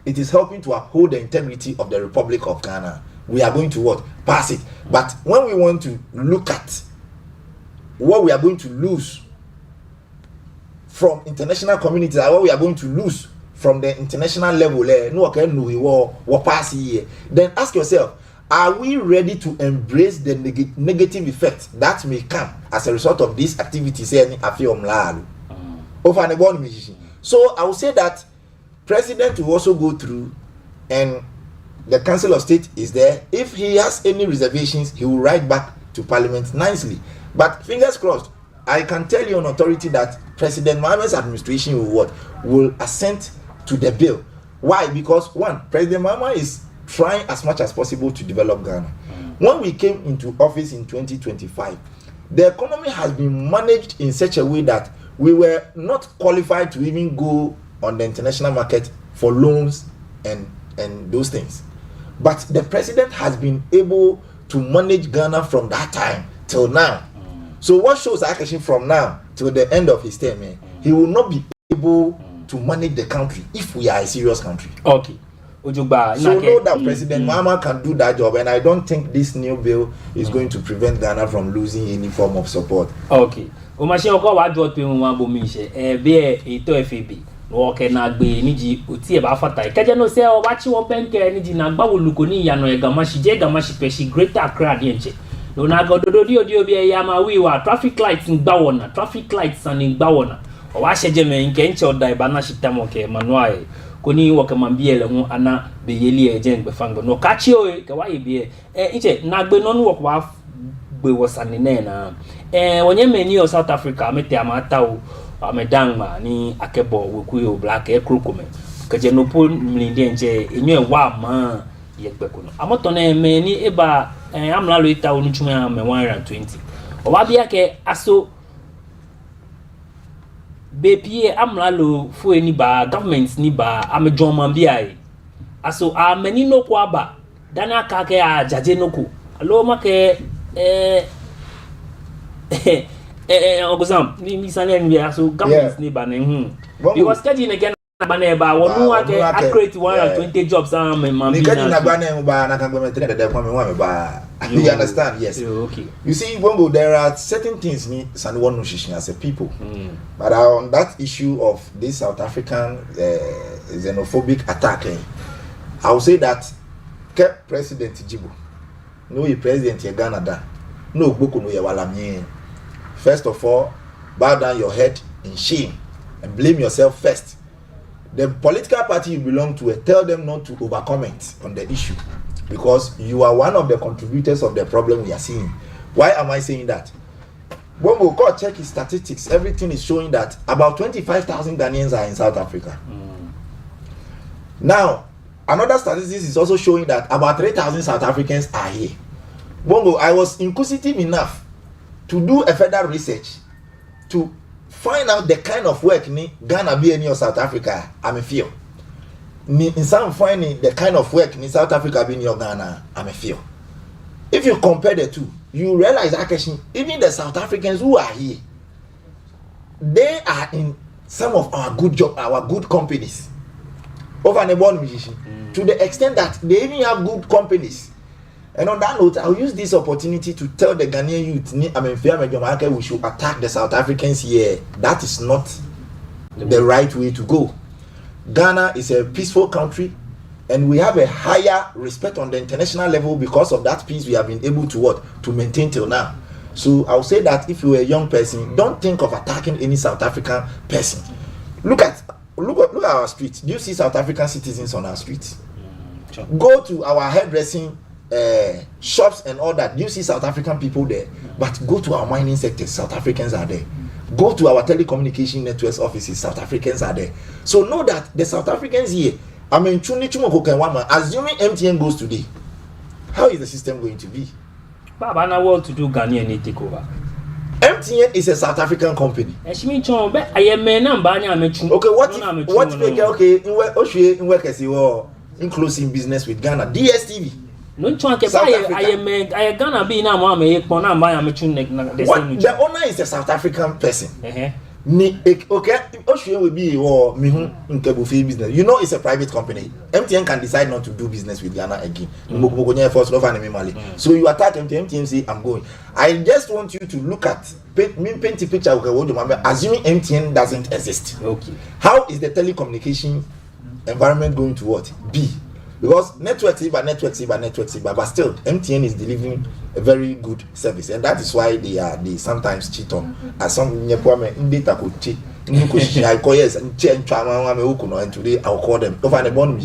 it is helping to uphold the integrity of the Republic of Ghana, we are going to what? Pass it. But when we want to look at what we are going to lose from international communities, what we are going to lose from the international level, then ask yourself, are we ready to embrace the negative effects that may come as a result of these activities? Over the bond musician. So I will say that president will also go through, and the Council of State is there. If he has any reservations, he will write back to Parliament nicely. But fingers crossed, I can tell you on authority that President Mohammed's administration will assent to the bill. Why? Because one, President Mohammed is trying as much as possible to develop Ghana. When we came into office in 2025, the economy has been managed in such a way that we were not qualified to even go on the international market for loans and those things. But the president has been able to manage Ghana from that time till now. So what shows actually from now till the end of his term, he will not be able to manage the country if we are a serious country. Okay. So know that President Mahama can do that job, and I don't think this new bill is going to prevent Ghana from losing any form of support. Okay. Okay, na gbe niji oti e ba fata ikeje no se o ba chi won penke niji na gba woluko ni yano e gamashi je gamashi peshi greater Accra de nche no na gododo dio bi ya ma wi wa traffic lights ngba wona traffic lights an ngba wona o wa hyeje me nke nche odai ba na shita mo ke manual koni wo ka mambiele ho ana be yeli ejen be fangbo no ka chi o ke wa ye bi iche na gbe no no wo kwa gbe wo sanine na wonye meni o South Africa mete amata o amedangma ni akebo wekuyo black e krokome ke je no po mlinde nje enyo wa ma ye gbekuno amoto na meni eba amla lo ita onu chuma me 120 o wa bia ke aso bepie amla lo fu eni ba government ni ba amejon man bia aso ameni no kwa ba dana ka ke a jaje no ko alo ma ke ogozam mi sane ni aso government ni ba ne because kaji again bana ba wonu ake accurate 120 jobs am man bi na bana ba na kan government dey kwa me wa ba you understand yes okay you see Bongo there are certain things ni san wonu shishin as a people but on that issue of this South African xenophobic attack I will say that kept President Jibo no you president ye Ghana da no gboko no ye walamye first of all bow down your head in shame and blame yourself first. The political party you belong to, tell them not to over-comment on the issue because you are one of the contributors of the problem we are seeing. Why am I saying that? When we go check his statistics, everything is showing that about 25,000 Ghanaians are in South Africa. Now, another statistics is also showing that about 3,000 South Africans are here. Bongo, I was inquisitive enough to do a further research to find out the kind of work ni Ghana be any or South Africa I'm a feel. In some finding the kind of work ni South Africa be in your Ghana I'm a feel. If you compare the two, you realize actually even the South Africans who are here, they are in some of our good companies. Over the born musician to the extent that they even have good companies. And on that note, I'll use this opportunity to tell the Ghanaian youth, we should attack the South Africans here. That is not the right way to go. Ghana is a peaceful country, and we have a higher respect on the international level because of that peace we have been able to maintain till now. So I'll say that if you're a young person, don't think of attacking any South African person. Look at our streets. Do you see South African citizens on our streets? Sure. Go to our hairdressing shops and all that. You see South African people there, but go to our mining sectors, South Africans are there. Go to our telecommunication networks offices, South Africans are there. So know that the South Africans here, assuming MTN goes today, how is the system going to be? Baba na want to do Ghanaian take over. MTN is a South African company. Okay, in closing business with Ghana, DSTV. No chance I Ghana be now mama e pon na mba ya mechu the owner is a South African person. Okay, Oshie will be or me nke business. You know it's a private company. MTN can decide not to do business with Ghana again. So you attack MTN say I'm going. I just want you to look at paint a picture assuming MTN doesn't exist. Okay. How is the telecommunication environment going to be? Because network, but still MTN is delivering a very good service, and that is why they sometimes cheat on. As some data could cheat. I call yes and today I'll call them over the bond.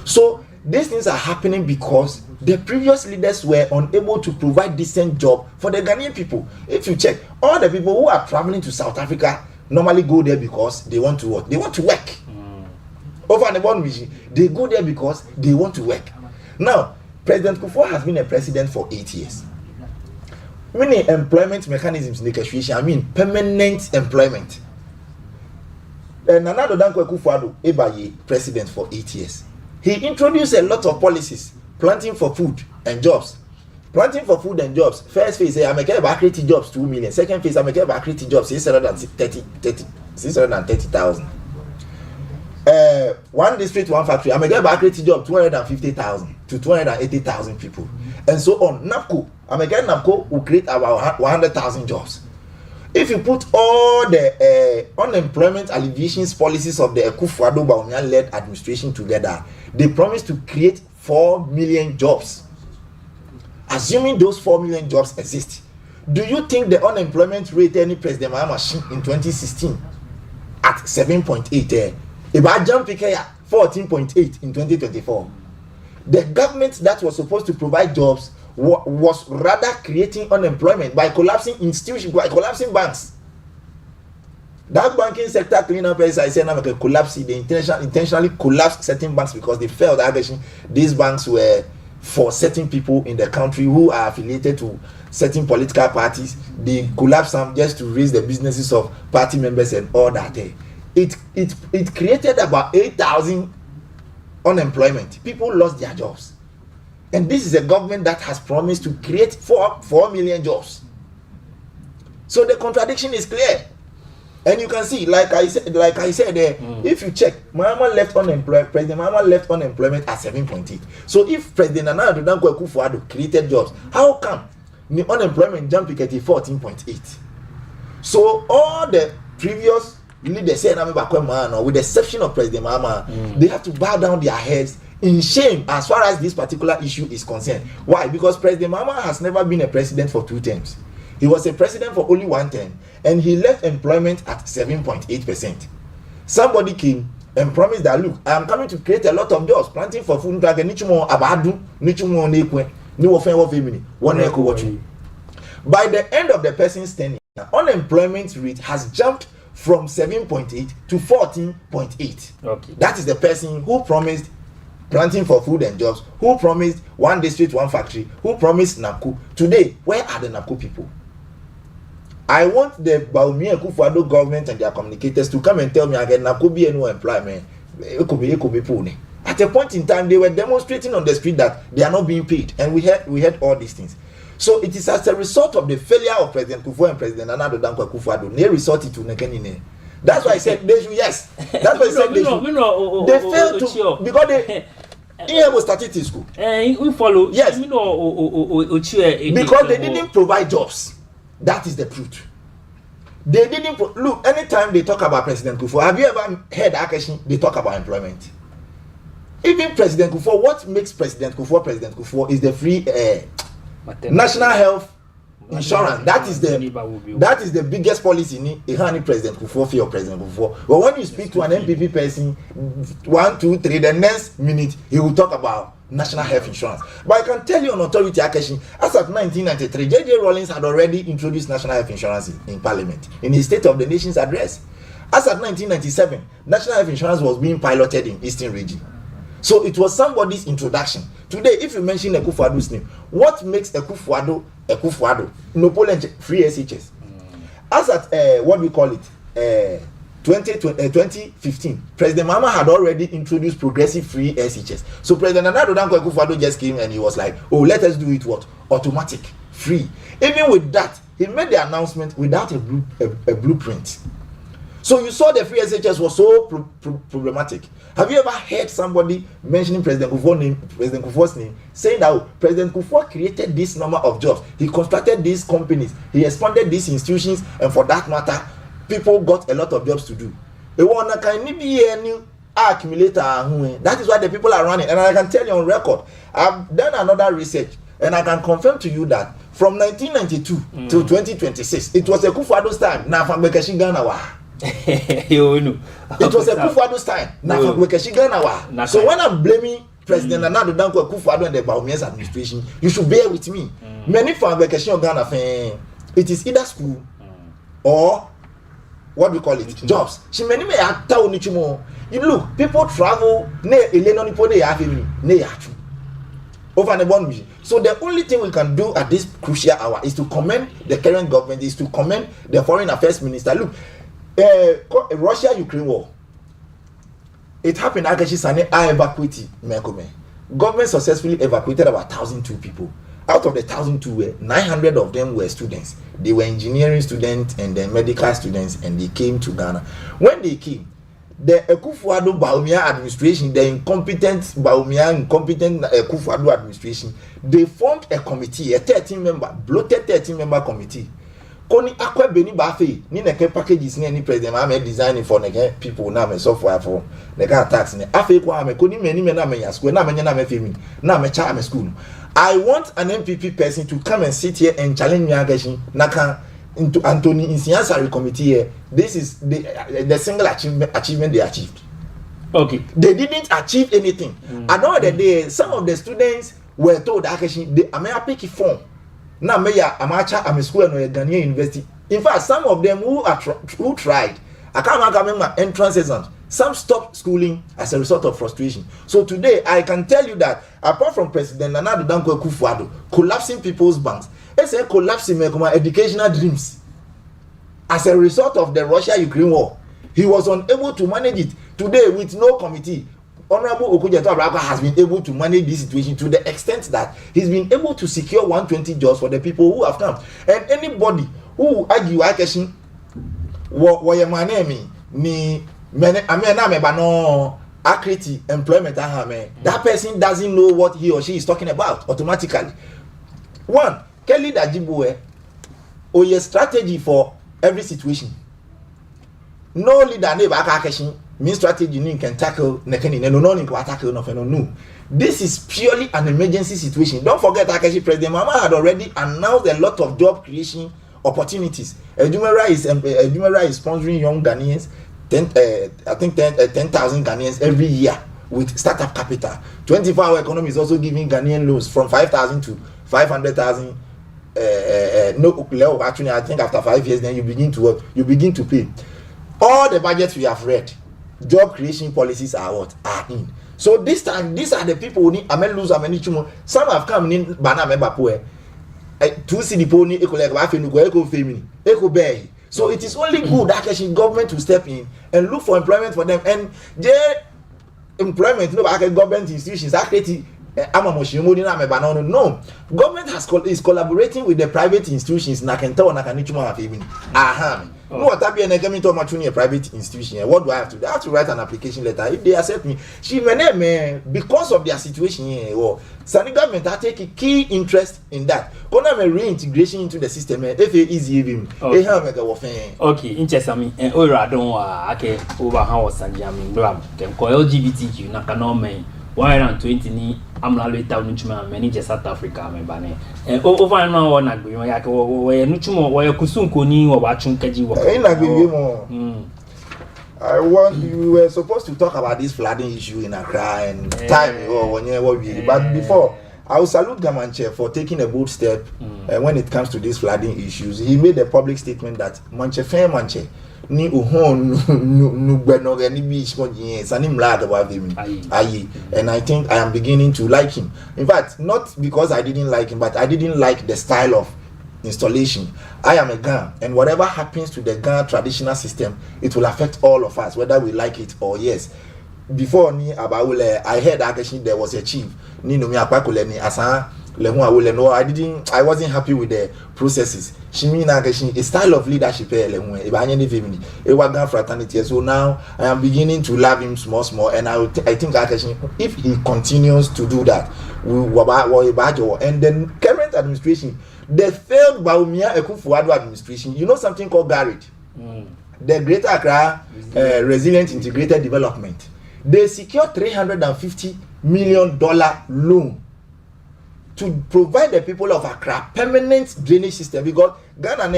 So these things are happening because the previous leaders were unable to provide decent job for the Ghanaian people. If you check, all the people who are traveling to South Africa normally go there because they want to work. They want to work. Over the bond mission, they go there because they want to work. Now, President Kufuor has been a president for 8 years. Many employment mechanisms in the situation, I mean permanent employment. And Nana Dankwa Kufuor president for 8 years. He introduced a lot of policies, planting for food and jobs. Planting for food and jobs. First phase, I make about creating jobs 2 million. Second phase, I make about creating jobs 630,000. One district, one factory. I may get back creating job 250,000 to 280,000 people, and so on. NAPCO, I may get NAPCO will create about 100,000 jobs. If you put all the unemployment alleviations policies of the Akufo-Addo-Bawumia-led administration together, they promise to create 4 million jobs. assuming those 4 million jobs exist, do you think the unemployment rate any President Mahama in 2016 at 7.8? If jump here 14.8 in 2024, the government that was supposed to provide jobs was rather creating unemployment by collapsing institutions, by collapsing banks. That banking sector cleanup, as I said, now collapse. They intentionally collapsed certain banks because they felt that these banks were for certain people in the country who are affiliated to certain political parties. They collapsed them just to raise the businesses of party members and all that. It created about 8,000 unemployment. People lost their jobs, and this is a government that has promised to create 4 million jobs. So the contradiction is clear. And you can see, like I said there, if you check, President Mahama left unemployment at 7.8. So if President Nana Addo Dankwa Akufo-Addo created jobs, how come the unemployment jumped to 14.8? So all the previous leaders said, with the exception of President Mahama, they have to bow down their heads in shame as far as this particular issue is concerned. Why? Because President Mahama has never been a president for 2 terms. He was a president for only 1 term, and he left employment at 7.8%. Somebody came and promised that, look, I am coming to create a lot of jobs, planting for food, by the end of the person's tenure, unemployment rate has jumped from 7.8 to 14.8. Okay. That is the person who promised planting for food and jobs, who promised 1 district, 1 factory, who promised NAPCO. Today, where are the NAPCO people? I want the Bawumia Akufo-Addo government and their communicators to come and tell me again, NAPCO be no employment. It could be pony. At a point in time, they were demonstrating on the street that they are not being paid, and we heard all these things. So it is as a result of the failure of President Kufuor and President Nana Addo Dankwa Akufo-Addo, they resorted to Nekenine. That's why I said they should, yes. That's why I said they should. They failed to, because they was statistics school. We follow. Yes. Because they didn't provide jobs. That is the truth. They didn't look. Anytime they talk about President Kufuor, have you ever heard Akashi? They talk about employment. Even President Kufuor, what makes President Kufuor is the free national health insurance. That is the biggest policy in President Kufuor or President Kufuor. But when you speak to an MPP person, 1, 2, 3, the next minute he will talk about national health insurance. But I can tell you on authority, Akashi, as of 1993, J.J. Rawlings had already introduced national health insurance in Parliament in his State of the Nation's address. As of 1997, national health insurance was being piloted in Eastern Region. So it was somebody's introduction. Today, if you mention Akufo-Addo's name, what makes Akufo-Addo? No Poland free SHS. As at what we call it, 2015, President Mahama had already introduced progressive free SHS. So President Nana Addo Dankwa Akufo-Addo just came and he was like, oh, let us do it what? Automatic, free. Even with that, he made the announcement without a blueprint. So you saw the free SHS was so problematic. Have you ever heard somebody mentioning President Kufuor's name, saying that President Kufuor created this number of jobs, he constructed these companies, he expanded these institutions, and for that matter, people got a lot of jobs to do. Accumulator. That is why the people are running. And I can tell you on record, I've done another research, and I can confirm to you that from 1992 to 2026, it was a Akufo-Addo's time. Now from Bekeshigana. It was a Akufo-Addo's time. So when I'm blaming President Nana Addo Dankwa Akufo-Addo and the Bawumia's administration, you should bear with me. Many from Ghana, it is either school or what we call it, jobs. You look, people travel over the bond. So the only thing we can do at this crucial hour is to commend the current government, is to commend the foreign affairs minister. Look, Russia-Ukraine war, it happened actually. I evacuated Mekome. Government successfully evacuated about 1,002 people. Out of the 1,002, 900 of them were students. They were engineering students and then medical students, and they came to Ghana. When they came, the Akufo-Addo Bawumia administration, the incompetent Akufo-Addo administration, they formed a committee, a 13-member, bloated 13-member committee. Koni akwa beni bafe ni neke packages ni president Mahama designing for neke people na me software for neke tax ni afe kwa ame koni meni me na me ya school na me nya na me femi na me cha ame school I want an MPP person to come and sit here and challenge me again. Naka into Anthony Insiansari committee here. This is the single achievement they achieved. Okay. They didn't achieve anything. At the end of the day, some of the students were told that they are pick a form. Now, I'm a school at Ghanaian University. In fact, some of them who tried, I can't remember entrance exams. Some stopped schooling as a result of frustration. So today, I can tell you that apart from President Nana Addo Dankwa Akufo-Addo collapsing people's banks, it's a collapsing educational dreams. As a result of the Russia-Ukraine war, he was unable to manage it. Today, with no committee, Honorable Okujeto Abraka has been able to manage this situation to the extent that he's been able to secure 120 jobs for the people who have come. And anybody who argue Akeshi, employment, that person doesn't know what he or she is talking about automatically. One, Kelly Dajibuwe, oye strategy for every situation. No leader never Akeshi mean strategy you can tackle no. This is purely an emergency situation. Don't forget Akeshi President Mama had already announced a lot of job creation opportunities. Ejumera is sponsoring young Ghanaians, 10,000 Ghanaians every year with startup capital. 24-hour economy is also giving Ghanaian loans from 5,000 to 500,000. No, actually, I think after 5 years, then you begin to pay. All the budgets we have read, job creation policies are in. So this time, these are the people who need some have come in Banamebapue. To see the pony eco bay. So it is only good that actually government to step in and look for employment for them. And employment, government institutions actually no, government is collaborating with the private institutions. No, what a private institution. What do I have to do? I have to write an application letter. If they accept me, because of their situation here, Sani government I take a key interest in that. Reintegration into the system. If it is even okay, interesting. And I don't okay over how Sanjami Blam can call LGBTQ Nakanome 120 ni amla town nchuma manager South Africa me bane over now on agbe ya ke wo nchumo wo kusunko ni wo ba chunkaji wo I want you were supposed to talk about this flooding issue in Accra and but before I will salute Gamanche for taking a bold step when it comes to these flooding issues. He made a public statement that Manche ni and I think I am beginning to like him. In fact, not because I didn't like him, but I didn't like the style of installation. I am a Ghana, and whatever happens to the Ghana traditional system, it will affect all of us, whether we like it or yes. Before ni Abaule, I heard actually there was a chief ni Nomi Akpakule ni Asa no, I wasn't happy with the processes. She mean a style of leadership fraternity. So now I am beginning to love him small, and I think if he continues to do that, and then current administration, the failed Bawumia Akufo-Addo administration, you know something called GARID, the Greater Accra Resilient Integrated Development. They secured $350 million loan to provide the people of Accra permanent drainage system, because Ghana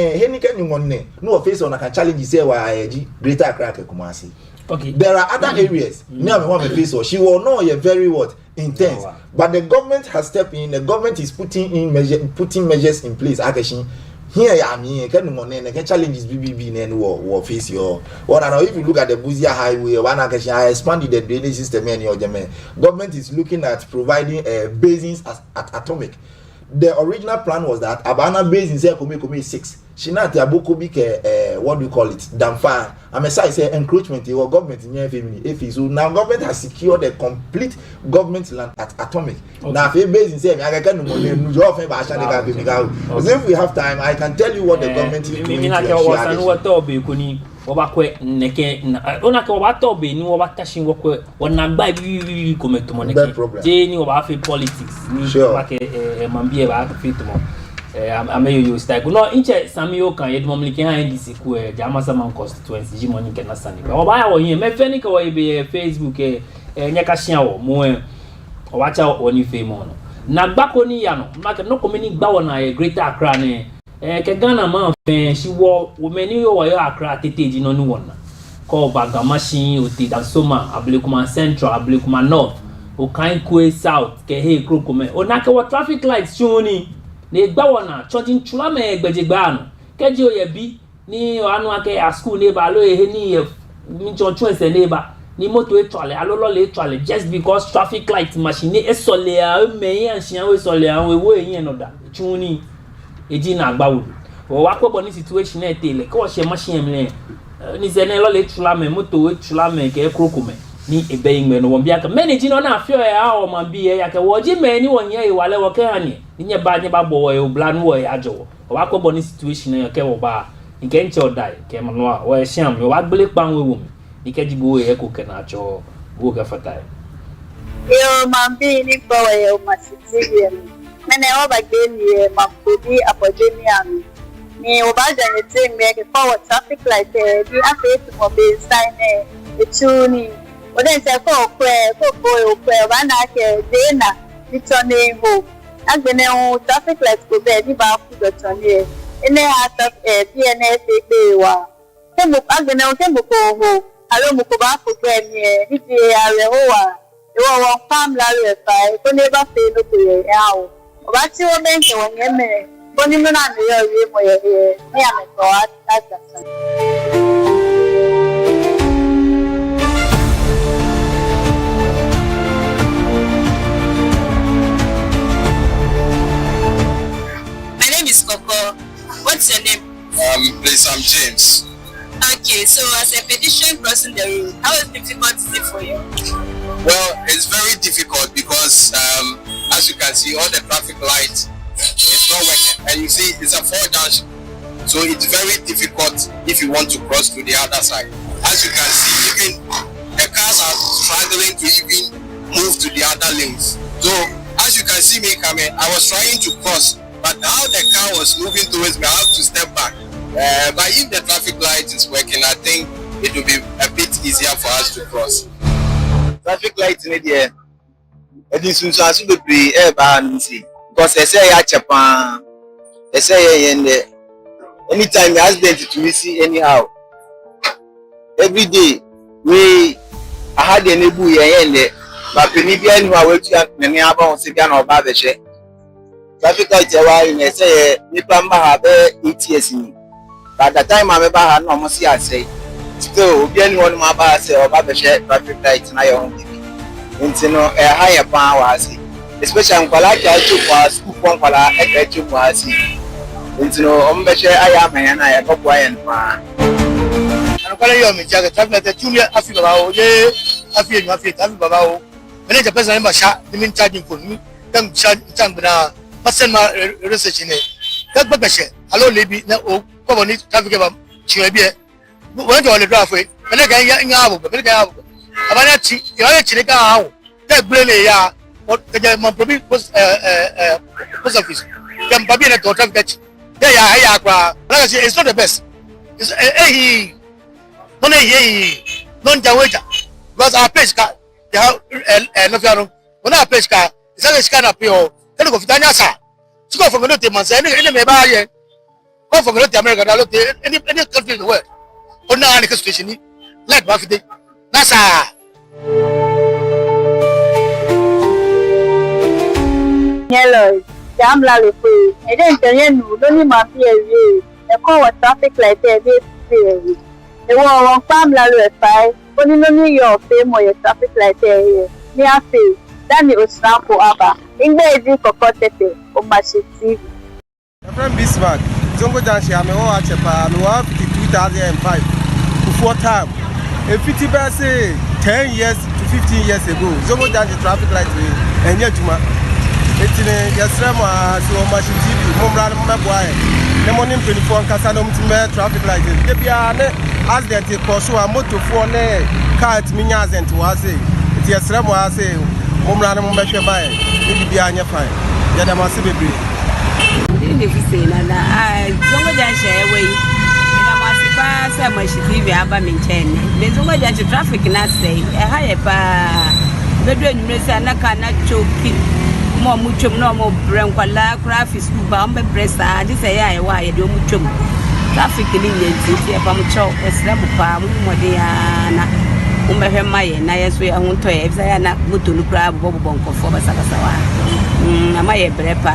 no face on a challenge say why Greater Accra Kumasi. Okay. There are other areas. She will know you're very intense. Oh, wow. But the government has stepped in. The government is putting measures in place. Here I mean, can challenges BBB and war face your what I know. If you look at the Buzia Highway, I expanded the drainage system and your government is looking at providing basins at Atomic. The original plan was that Abana basin say Kome 6. Shinati Aboko big what do you call it? Damfa. I'm a say encroachment or government in your family. So now government has secured a complete government land at Atomic. Okay. Now if a basin say I can if we have time, I can tell you what the government is doing. No, inche Samuel can yet normally can NDC Jamasaman constituency, Jimoni can asani. But why are you? Me feni ka be Facebook nyakashia wo mo watch out on you fame on. na gbako ni ya no make no komeni gba wona ye Greater Accra ne ke Ghana man fe shi wo meni yo wa Accra teteji no ni wona ko Bagamashi Otida Soma Ablekuma Central Ablekuma North Okankwe South ke he krokome onake wa traffic lights shoni ne gba wona chojin chulame egbejegba no keji o ye bi ni anu ake a school ne ba lo he ni ye mi chonchun se ne ba ni moto etwale alolo le etwale just because traffic light machine esole a meyin ansian we sole an we wo eyin no da chuni eji na agbawo o wa pobo ni situation e tele ko se machine me ni se ne lo le chulame moto chulame ke krokome ni ebe ngbe no won bia ka manage no na afio e a o ma bi e ya ke wo ji me ni won ye e wale wo ke hani ni nye ba bo wo bla no wo e ajo o wa pobo ni situation e ke wo ba nke nche odai ke mo no wo e siam yo wa gbele pan we wo ikejibo e ko kenacho wo ga fatai yo mambi ni ko yo masitiri mene o ba geni mapodi apodemia ni o ba janye te me ke forward traffic light di afi to mo be sign e tuni o den se ko ba na ke de na ni tone ho agbene o traffic light ko be di ba fu do tone ene ha PNS pe wa kemo agbene o kemo ko ho alo mo ko ba ko ni ni ti are ho wa wo won farm la le fa ko ne ba fe no ko ye ya o ba ti o ben ke won ye me ko ni mo na ni yo ye mo ye ni ame ko ata. My name is Coco. What's your name? Please, I'm James. Okay, so as a pedestrian crossing the road, how difficult is it for you? Well, it's very difficult because, as you can see, all the traffic lights it's not working, and you see it's a 4 junction, so it's very difficult if you want to cross to the other side. As you can see, even the cars are struggling to even move to the other lanes. So, as you can see me coming, I was trying to cross, but how the car was moving towards me, I have to step back. But if the traffic light is working, I think it will be a bit easier for us to cross. Traffic light in the it is soon as you be because they say I Japan, they say in the anytime the accident to see anyhow. Every day I had a nebu here, but Penibian who are waiting many about Sigan or Babeshe. Traffic light in say Nipamba have 8 years in. By the time I'm about almost I say, still, be anyone my bar say or Babeshe traffic lights na your own TV. Into no a higher power, I see. Especially in Palaka, to school from Pala, a to Wasi. Into no Ombeshe, I am and I got quiet. I'm calling you, Mr. Traffic, the junior Africa, I feel about when it's a person in shot, the mean charging for me, come charge Tambana, Passan research in it. That Babeshe, hello, Leebi, no. Come on, traffic about Chibia. Went on the driveway, and again, young hour, but Abanachi, you are actually out. That blame ya, what the probably post office. Can Babina to traffic. There, like I say, it's not the best. It's a non Jaweta. Because our page car, they have no when our page car, it's a scan up here. Can go for Danyasa. To go from the Notimas, and any by go for America, any country in the world. On now, station, like Buffy. NASA. Hello, jam la le pe. E de ntere nu lo ni ma fi ere. E ko wa traffic light e de fi ere. E wo won farm la lo e fa. Ó ní lo ni yo fe mo ye traffic light e ni a fe. Dani Osrampo Aba. Ingbe edi koko tete o ma se TV. From Bismarck, Zongo Janshi, I'm a Chepa, I'm 2005. Before time, if 10 years to 15 years ago, Zongo Janshi traffic light and Yajuma. It's in a Yasrama, so machine TV, Mumran Maguire. The morning 24 Casanum to traffic light. The Piane, as they take Kosu, a motor for ne, car Minas and to Wase. It's Yasrama, I say, Mumran Mumbai, maybe Anya fine. Then I must be. Zongo Janshi away. I must pass a much TV about maintain. The Zongo Janshi traffic not say a higher pa. The dream is a Nakana choke. more muchum no more brand kwala graphics ba on be pressa this ya wa ye do muchum traffic ni yenti e pa mucho esra bupa mu mode ya na umehwe maye na yeso ya hunto ye bisa ya na mutulu kra bobo bonkofo basakasa wa na maye brepa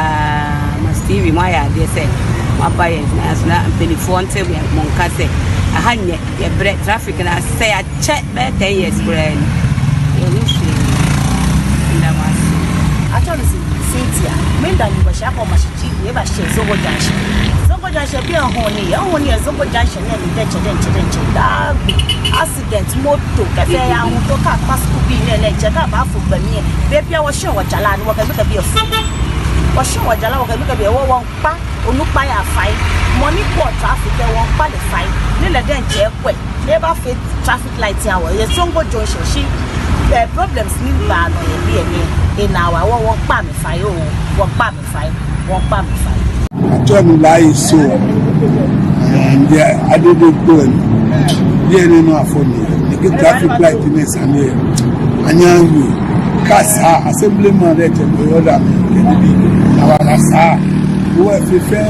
ma Stevie maya de se ma baye na telefonte we monkase ahanye ye bre traffic na say a check be 10 years brand you know she ndamasi actually Cynthia menda ni basha kwa mashiji ye bashe zongo janshe bi ahoni ya zongo janshe na ni denche da accident moto ka fe ya hu to ka pasku bi ne je ka ba fu ba mi be bia wo she wo jala ni wo ka bi ka bi fu wo she wo jala wo ka bi ka bi wo won pa onu pa ya fai money port traffic e won pa le fai ni le denche ekwe ne ba fe traffic light ya wo ye zongo junction shi the problems ni ba no ye bi ni in our wo pa me fai o wo pa me fai John Lai so and I did it good. Yeah, no afoni. The traffic light in this and here. Anyangu kasa assemblyman that the other can be na kasa. Wo e fe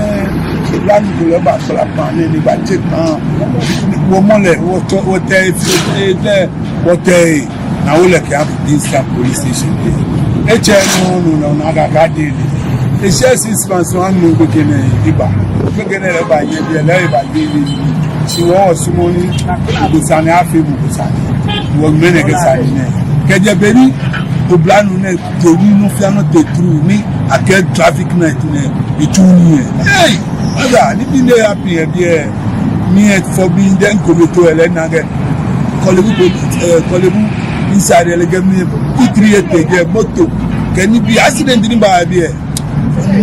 plan ko ba so la pan ni ba check na wo mole wo te na wo le ka this police station. E che no na ga dey. The share 6 months one no go get iba. Go get e ba ye bi e ba ye. She was money go sani afi go sani. Wo mene ke sani ne. Ke je beni o blanu ne to ni no fi no te true ni ake traffic night ne ituni e. Hey, oda ni bi dey happy e bi me for being then go to ele na get. Kolebu inside ele get me create the moto. Can it be accident in ba bi e?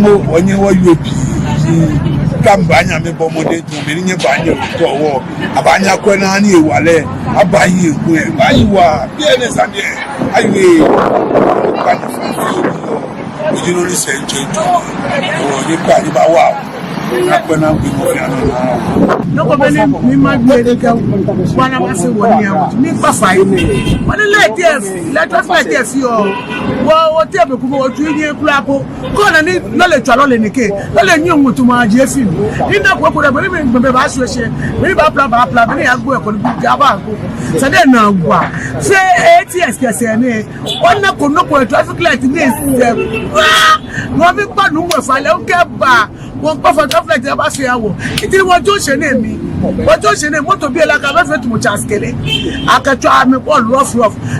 Mo onye wo UP kambanya me bomode to me nye banya to wo abanya kwena na ewale abayi egun e bayi wa bns and ayi banya fa you know this change o ni pa ni ba wa na kwena bi mo fi ana no ko bele mi magbe ka wana wase woni ya ni pa fa ni woni let traffic there fi o wo te be ku mo ju ni kula ko na ni no le twa lo le nike lo le yin ohun to ma je fi ni na ko ko be mi gbe ba su se mi ba plan mi ya gbo e ko bi aba ko se de na gwa se ATS kese ni wona ko no ko traffic light ni se mo bi pa nu mo fa le o ke ba won pa fa traffic light ba se awo iti won jo se ni mi won jo se ni moto bi elaka be fe tu mo chaskele akatwa mi ko rough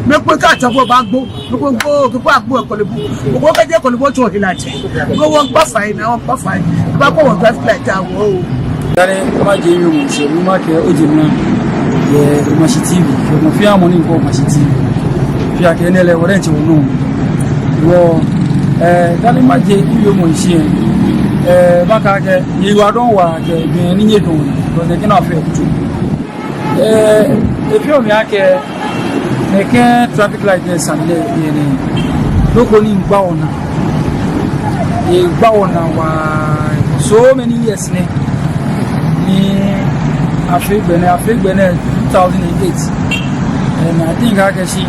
me pe ka tabo ba gbo ko agbo e ko le bu ko ke je ko le bo to hilaje go won pa fa ina won pa fa ba ko won traffic light awo o dare ma je yu mo se ma ke o je na ye ma shi TV mo fi amoni ko ma shi TV fi ake ne le wore nche wonu wo dare ma je yu mo shi ba ka ke yi wa don wa ke bi ni nye don ko ne ke na fe tu e fi o mi ake eke traffic light is Sunday ni loko ni gba ona wa so many years ni Afrique 2008 and I think I can see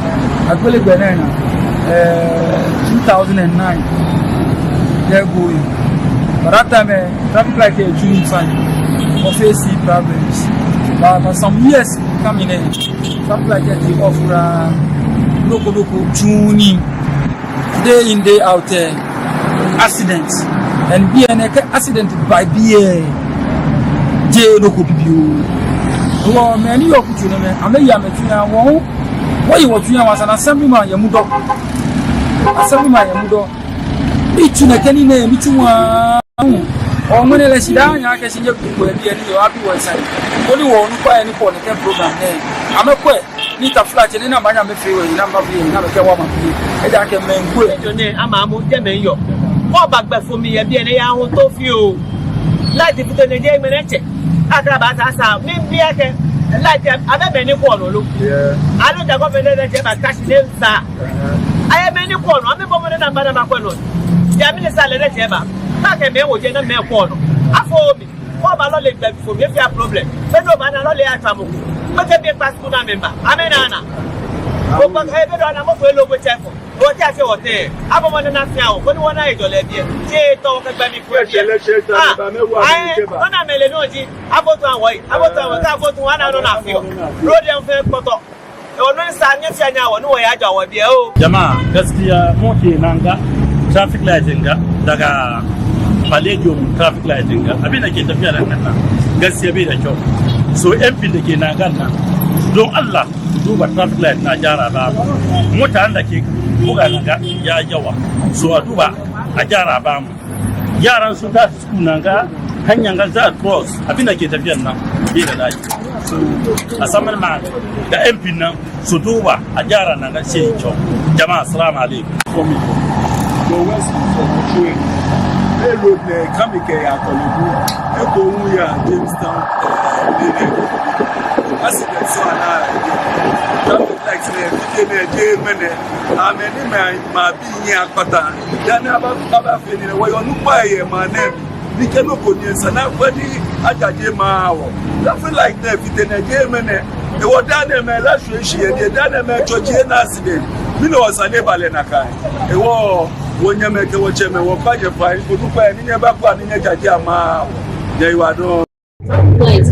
Agbele Benena 2009 they're going but that time traffic light is doing fine of AC problems but for some years coming in something like that they offer local tuning day in day out accidents and be an accident by BA J local people well many of you know I'm a yametuna what you want to was an assemblyman yamudo it's in a canny name it's or when I sit down I can see you people and you happy website only one buy any for the program there I'm a quit need a flat and I'm a freeway number never care what I can make good I'm yo what back for me a DNA on to few like the put in the game and Akrabata maybe I can like other many corner look I don't have a cash name sir I have many corner I'm a woman and Madame Aquano Jamie Salad ever I can make what you're not corner I me what about it for me if you have problem but no man only at Tamu but a passport member I mean Anna. I'm not going to look with o ti ase wote abo mo na fi awon ko ni won na ijole bi e se to ka gba mi fun e na mele no ji abo to awon ka abo to wa na no na fi o road dem fe poto wannan sa ne fi anya wani waya ja wa biya o jama'a gaskiya mu kenan ga traffic light ga daga Palladium traffic light ga abin da ke tafiya nan nan gaskiya bai da kyau so MP da ke nan gan nan don Allah duba traffic light na gyara ba mutanen da ke buga nan ga ya yawa so a duba a gyara ba mu yaran su ta su nan ga hanyar ga za cross abin da ke tafiya nan bai da daji so a saman ma da MP nan su duba a gyara nan ga sai kyau jama'a assalamu alaikum the west of the train they road ne kamike ya Tolubu eko wu ya Jamestown accident so na traffic lights ne fike ne je mene ameni ma bi yin apata dan aba fe ni wo yo nu pa ye ma ne bi ke no ko ni sana kwani ajaje ma wo traffic light ne fite ne je mene e wo dan me la shwe ye dan me choje na accident mi no wasale bale na kai e wo wonya meke wo cheme wo paje fa odupa ni nye ba kwa ni nye jaji ama ye iwa do like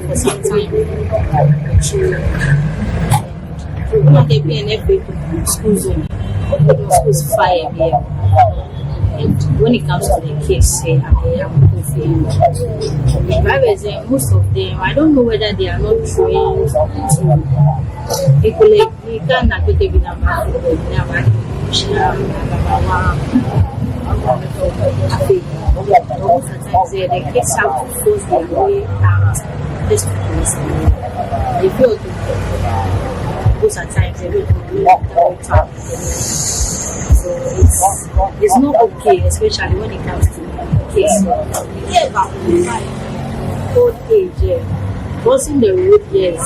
for some time not a PNF school zone schools fire here and when it comes to the case say most of them I don't know whether they are not trained to equally can not be taken about the kids have to force their way out just to police. They feel most of the times they will trap. So it's not okay, especially when it comes to kids. Old age, crossing the road, yes,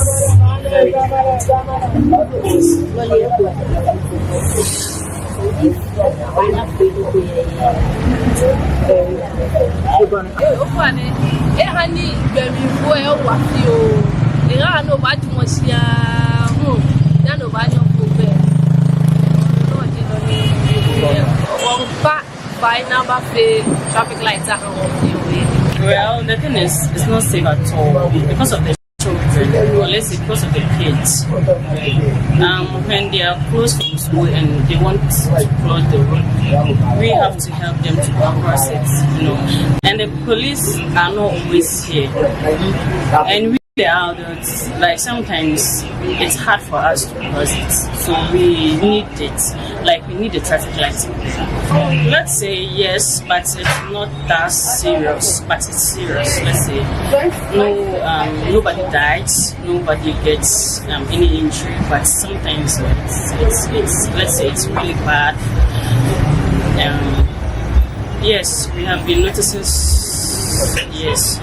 very traffic lights are well, the thing is, it's not safe at all because of the children, or let's say because of the kids. When they are close from school and they want to cross the road, we have to help them to cross it, you know. And the police are not always here, and we the adults, like sometimes it's hard for us to cross it, so we need it, like we need the traffic light. Let's say yes, but it's not that serious, but it's serious. Let's say nobody dies, nobody gets any injury, but sometimes it's let's say it's really bad. Yes, we have been noticing. Yes.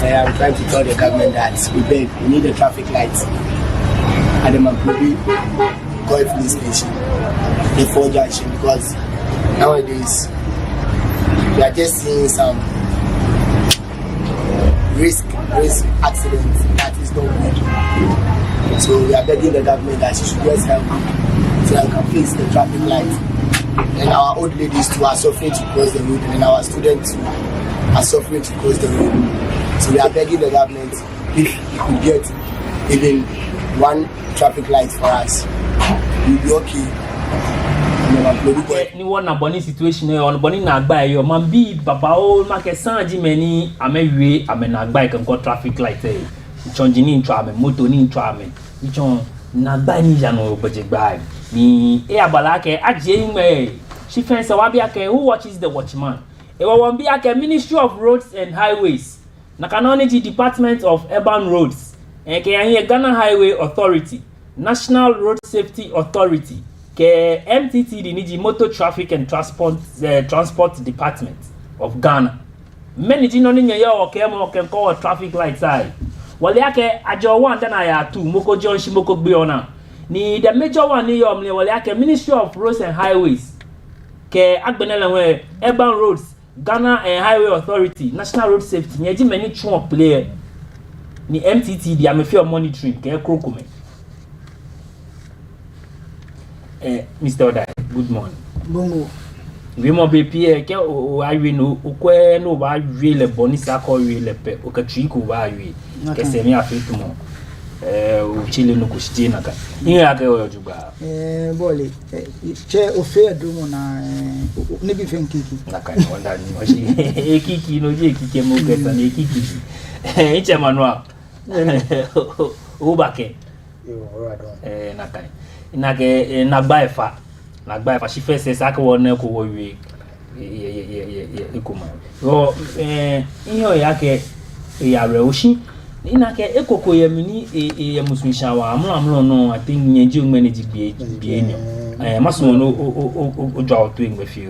I am trying to tell the government that we beg, we need a traffic light at the Mampuri Golf Police Station, the 4 junction, because nowadays we are just seeing some risk accidents that is not good. So we are begging the government that she should just help so that we can fix the traffic light. And our old ladies too are suffering to cross the road, and our students too are suffering to cross the road. So we are begging the government if we could get even one traffic light for us, we'll be okay. Ni one aboni situation on boni na agba yo man bi baba o ma ke sanji meni amewie amena agba e kan ko traffic light e chonji ni ntwa ame moto ni ntwa ame ichon na agba ni ja no oboje gba ni e abala ke aje ime she fence wa bia ke who watches the watchman e wa won bia ke Ministry of Roads and Highways na kanoniji Department of Urban Roads e ke yan Ghana Highway Authority, National Road Safety Authority, ke MTTD niji Motor Traffic and Transport Department of Ghana. Many jino ni nye yo ke mo ke ko traffic lights ai. Wale yake ajo one dan ya 2 moko junction moko gbe ona. Ni the major one ni yo mle wale yake Ministry of Roads and Highways. Ke agbenele we Urban Roads, Ghana Highway Authority, National Road Safety. Nyeji many chon player. Ni MTTD amefio monitoring ke krokome. Mr. Odai. Good morning. Bongo. We mo be pie ke o awi no ukwe no ba awi le boni sa ko awi le pe o ka twi ko ba awi ke se mi afitu mo o chile no ko shiti na ka ni ake o juba bole che o fe do mo na ne bi fen kiki na ka no nda ni mo shi e kiki no je kiki mo ke sa ne kiki e che manwa o ba ke na ka na ke na gba efa na gba efa shi fe se sa ke won ko wo wi ikuma yo iyo yake ya re o shi ina ke ekoko ye mini ye musun shawa amlo no I think nyeji manage bi enyo maso no o draw to ngwe fi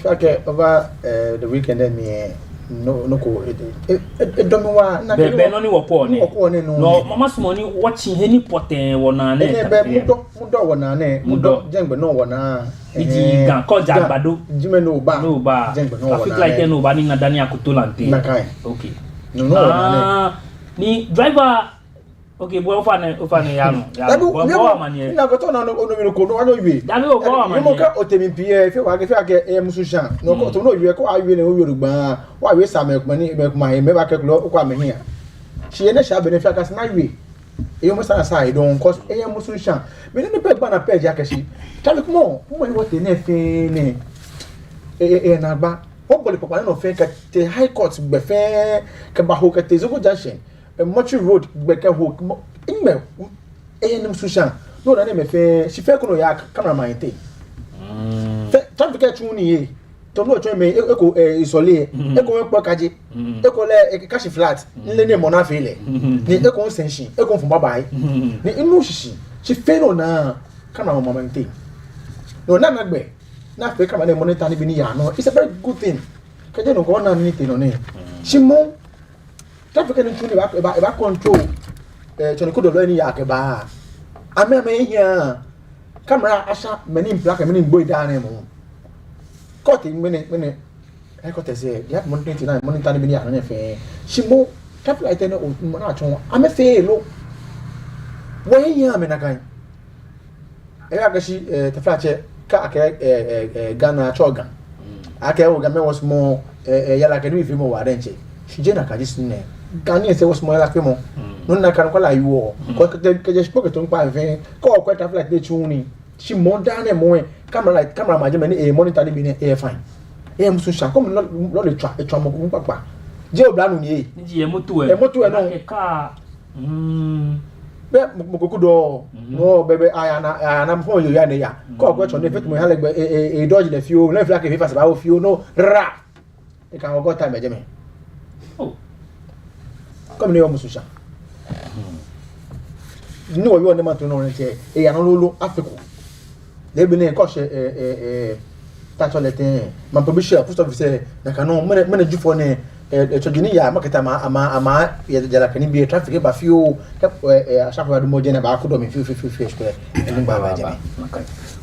fa ke over the weekend me no ko do me wa na ke be no ni wopo ni no mama so ni watching any poten wona na be mudo wona na mudo jengbe no wona iji gan ko jagbado jime no ba jengbe no wona traffic light no ba ni na dani akutolante okay no wona ni driver okay bo ofane ya no bo manie na ko to na no mi ko no anyo wi dabi o bo manie mo ka otemi pie fe wa ke musu shan no ko to no wi ko awi ne o wi rugba wa wi sa me ko ni me ko ma me ba ke lo ko me hia shi ne sha benefit aka na wi e yo mo sa sa don cause e musu shan me ne pe gba na page aka shi tabi ko mo wo te ne fe ne na gba o bole papa no fe ka te high court gbe fe ka ba ho ka te Zogo Junction Mochi Road gbeke ho ime enem sushan no na me fe si fe kuno ya cameraman te traffic e tun ni ye to no cho me eko isole eko we pokaje eko le cash flat nle ne mo na fe le ni eko senshin eko fun baba ni inu shishi si fe no na cameraman te no na gbe na fe cameraman monitor ni bi ni ya no it's a very good thing kaje no ko na ni te no ne shimo traffic and tune ba control choni ko do lo ni ya ke ba ame here camera asha many black many boy down mo cut in many I got to say you have 129 monitor ni ya na fe shimo traffic light no mo na chon ame fe lo wo here me na kan e ga shi taflache ka ake Ghana chogan ake o ga me was more yala ke ni fi mo wa denche shije ka dis ne Gani se was more like mo no na kan kwala yiwo ko ke je spoke to npa ve ko ko ta flight de chuni shi mo dan e mo camera ma je me ni monitor ni bi ni fine musu sha ko lo le twa mo ko papa je obla nu ni ji e moto e no ka be mo ko do no bebe aya na mo yo ya ne ya ko ko ne fet mo ha le gbe dodge le fio le fla ke fi fa sa ba o fio no ra e kan go time je me comme ne yomusu sha ni wo yo ne ma to no nche e ya no lolo afiko le bi ne ko se ta to le ten ma po bi share post office na kan no me ju fo ne chojini ya maketa ama ya jala kan bi traffic ba fio ashafa do mo je na ba ko do mi fio ko ni ba ba je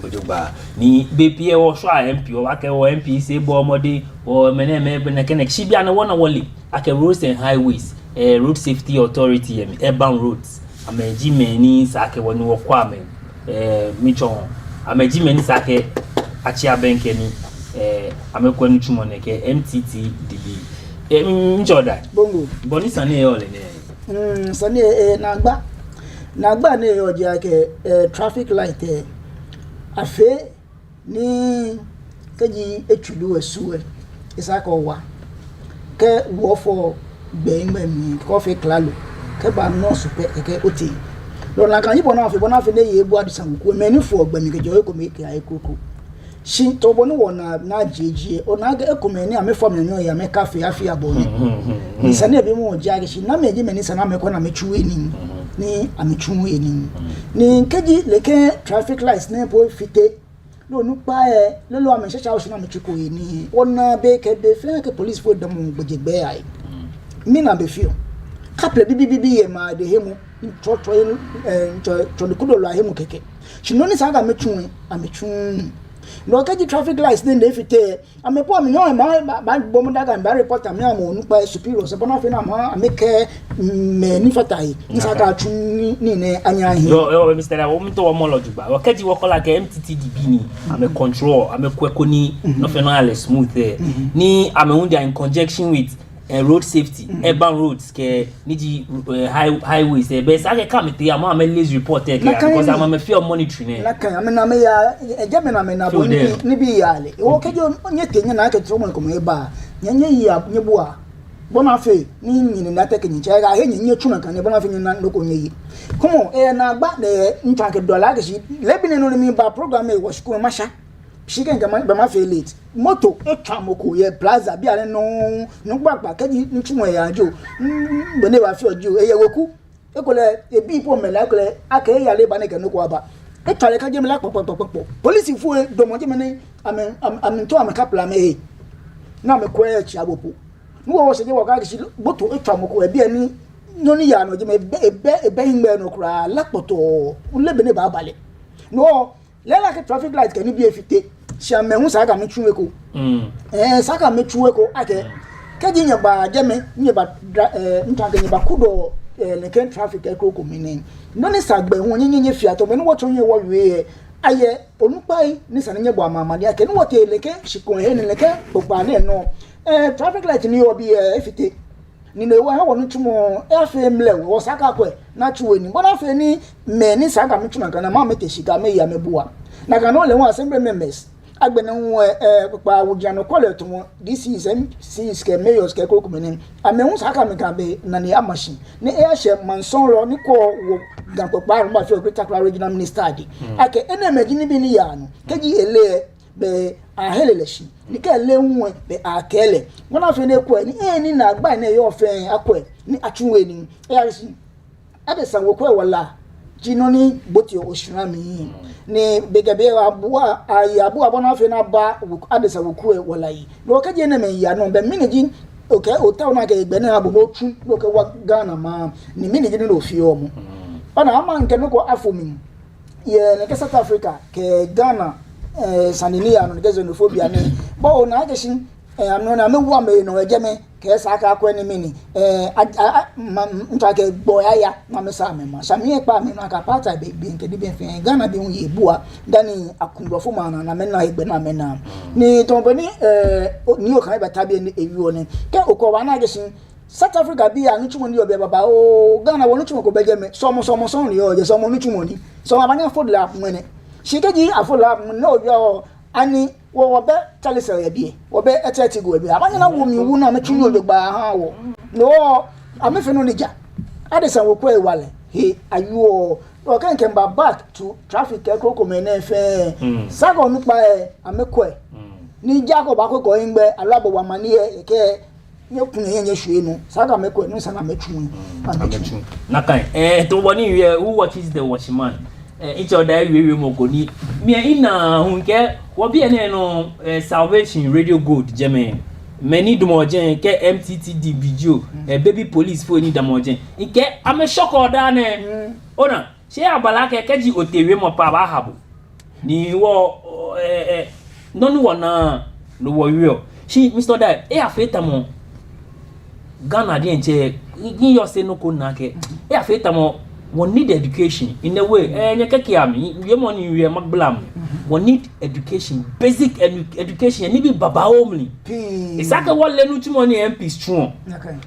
ojogba ni bepie wo so MP o ake wo MP se bo omode o meneme na kenek shi bia na wona wole ake roads and highways road safety authority urban roads ameji meni sake woni wo kwa men michon ameji meni sake achi abenke ni amekwa ni chumo ne ke MTT DB njoda bongo boni sane e ole ne sane na gba ne yo je ake traffic light afe ni keji etudu esuwe isaka owa ke wo for gbe mi ko fe klalo ke ba no super ke oti lo na kan yibo na fe ne ye bu adusan ko me ni fo gbe mi ke jo ko me ke ai koko shin to bo ni wona na jeje o na ga ko me ni ame fo me no ya me cafe afi abo ni sane bi mu jage shi na me ji me ni sana me ko na me chuwe ni amichu eni ni keji leke traffic lights ne po fite lo nu pa lo ame sha o na michuko eni ona be ke be fe ke police fo dam gbegbe ai mi na be fio kaple bibi ye ma de hemu to ni kudo lo hemu keke shino ni saga amichu no kaji traffic lights den dey fite amepo me no ma bom daga mba reporter me am onu pa superior so bona fe na ma ameke me ni fatai nsaka tun ni ne anya hi yo Mr. Da wo mto wo molo juba wo kaji wo kola ke MTTDB ni ame control ame kweko ni no fe no ale smooth ni ame hun in conjunction with road safety urban roads ke niji highways be sa ke come te am lazy report ke because am fear monitoring na kan am na me ya ejame na me na bo ni bi yale wo kejo onye tenye na ke tro mo ko me ba nyenye ya nyebua bona fe ni nyini na take nyicha ga he nyenye tuna kan ne bona fe nyina ndoko nyeyi komo na gba de ntwa ke dollar ke shi lebi ne no mi ba program e wo school masha shike ngama ba ma fe late moto etwa moko ye plaza bi ale no gbagba keji ntumo ya ajo gbene wa fi ojo eye woku ekole ebi ipo mela ekole aka ya le ba ne ke no ko aba etwa le ka je mela popopopo police fu do mo je me am to am kapla me na me ko e chi abopo no wo se je wo ka ki moto etwa moko ebi ani no ni ya no je me ebe hingbe no kura lapoto ulebe ne ba bale no lela ke traffic light ke ni bi efite sha me hu saka me twu eko saka me twu eko ake ke ji nyaba jeme nyaba ntwa ke nyaba kudo le ken traffic eko ko minen no ni sagbe hu nyenye fiato me no wo tonye wo we aye onupai ni sananye bo amamade ake no wo te le ke shikon he ni le ke popa ne no traffic light ni obi efite ni no wa ha tumo FM le wo saka kwe na tuwe ni bona fe ni me ni saka me tuma kana ma mete shika me ya mebua na kana ole wa assembly members agbene hu pa wudiano kole tumo this is MCs ke mayors ke ko kumene ame hu saka me ka be na ni amashi ni e hye manson lo ni ko wo ganpo pa ma fe Greater Regional Minister di ake ene megini bi ni ya no keji ele be aheleleshi ni ka le nwe be akele wona fe ne ko ni na agba na yo fe akwe ni atunwe ni yarisi adesa wo ko wala jinoni boti oshurami ni begebe abua ayabua bona fe na ba adesa wo ko wala yi no ka je na me ya no be miniji okay hotel na ka egbe na abobo tu no ka wa Ghana ma ni miniji no fi omo ona ama nke no ko afomi ye ne ka South Africa ke Ghana sanini ya no xenophobia ni bo na ageshin amno na mewu me no ejeme ke saka akwa ni mini ntake boya ya na me sa me ma sami e pa me na ka pata be bi nke di be fe Ghana bi hu ye bua dani akunrofo ma na me na egbe na me na ni tombo ni ni o kan be tabi ni ewi ni ke okowa na ageshin South Africa bi ya nchumo ni obi baba o Ghana wo nchumo ko bejeme somo ni o je somo nchumo ni so abanya fodla mwene shikeji afola no yo ani wo be chalisel yebie wo be eteti go yebie abanya na wo mi wu na metunu odogba ha wo no amefe no nija adesa wo kwa ewale he ayu o kan kemba back to traffic ekoko mena fe sago nupa amekwe ni jago ba ko ingbe alabo wa mani ke nye shwe no saga mekwe no sana metunu na kan to boni who watches the watchman each other we mogoni me ina hunke wo bi ene no Salvation Radio Gold jeme many dumojen ke MTTD video baby police for ni damojen nke ame shock oda ne ona she abala ke keji otewe mo pa ba habo ni wo nonu wona no wo wi she Mr. Da afeta mo Ghana di enche ni yo se no ko na ke afeta mo one need education in a way nyekeke ami we money we magblam one need education basic education ni bi baba homely isaka wale nu tumo ni MP strong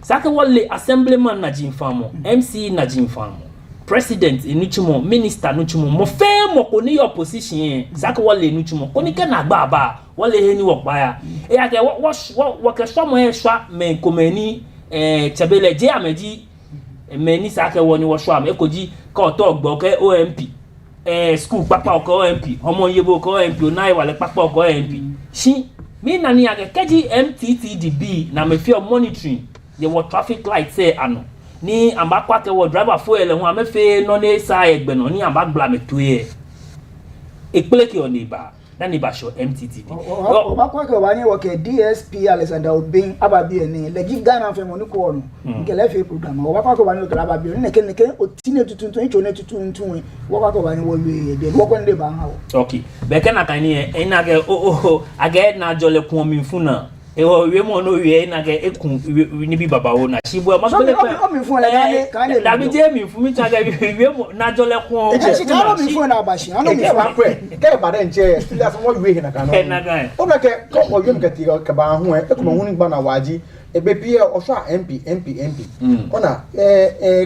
isaka wale assemblyman na jinfamo MC na jinfamo president ni tumo minister nu tumo mo fe mo ko ni opposition isaka wale nu tumo ko ni ke na gba ba wale he ni wo pa ya ya ke wo ke so mo e swa men komani chabele je ameji many sake woni wo shwa ekoji ka to gbo ke OMP school papa ko OMP omo yebo ko OMP onai wale papa ko OMP shi mi na ni ake keji MTTDB na me fear monitoring ye wo traffic light say ano ni amba kwa ke wo driver fuel ho amefe no ne sa egbe no ni amba bla me to ye ekpele ki oni ba na ni ba show MTTV o ba kwa ke ba ni wo ke DSP Alexander Obin ababi eni legi Ghana fe mo ni ko no nke le fe program o ba kwa ke ba ni o ababi ni ke o tine tutuntun icho ne tutuntun wo kwa ke ba ni wo we de wo ko nde ba ha o okay be ke na kan ni e na ge aga na jole kun mi fun na ewo we mo no we na ge ekun ni bi baba wo na shibo ma bele pe o mi fun le kan le da bi je mi fun mi ta ge we mo na jole kun e shi ka mi fun na ba shi ano mi fun ke ba den che still as mo we na kan o na ke ko o yum ke ti ka ba hu e ko mo hu ni gba na waji e be pie o so MP ona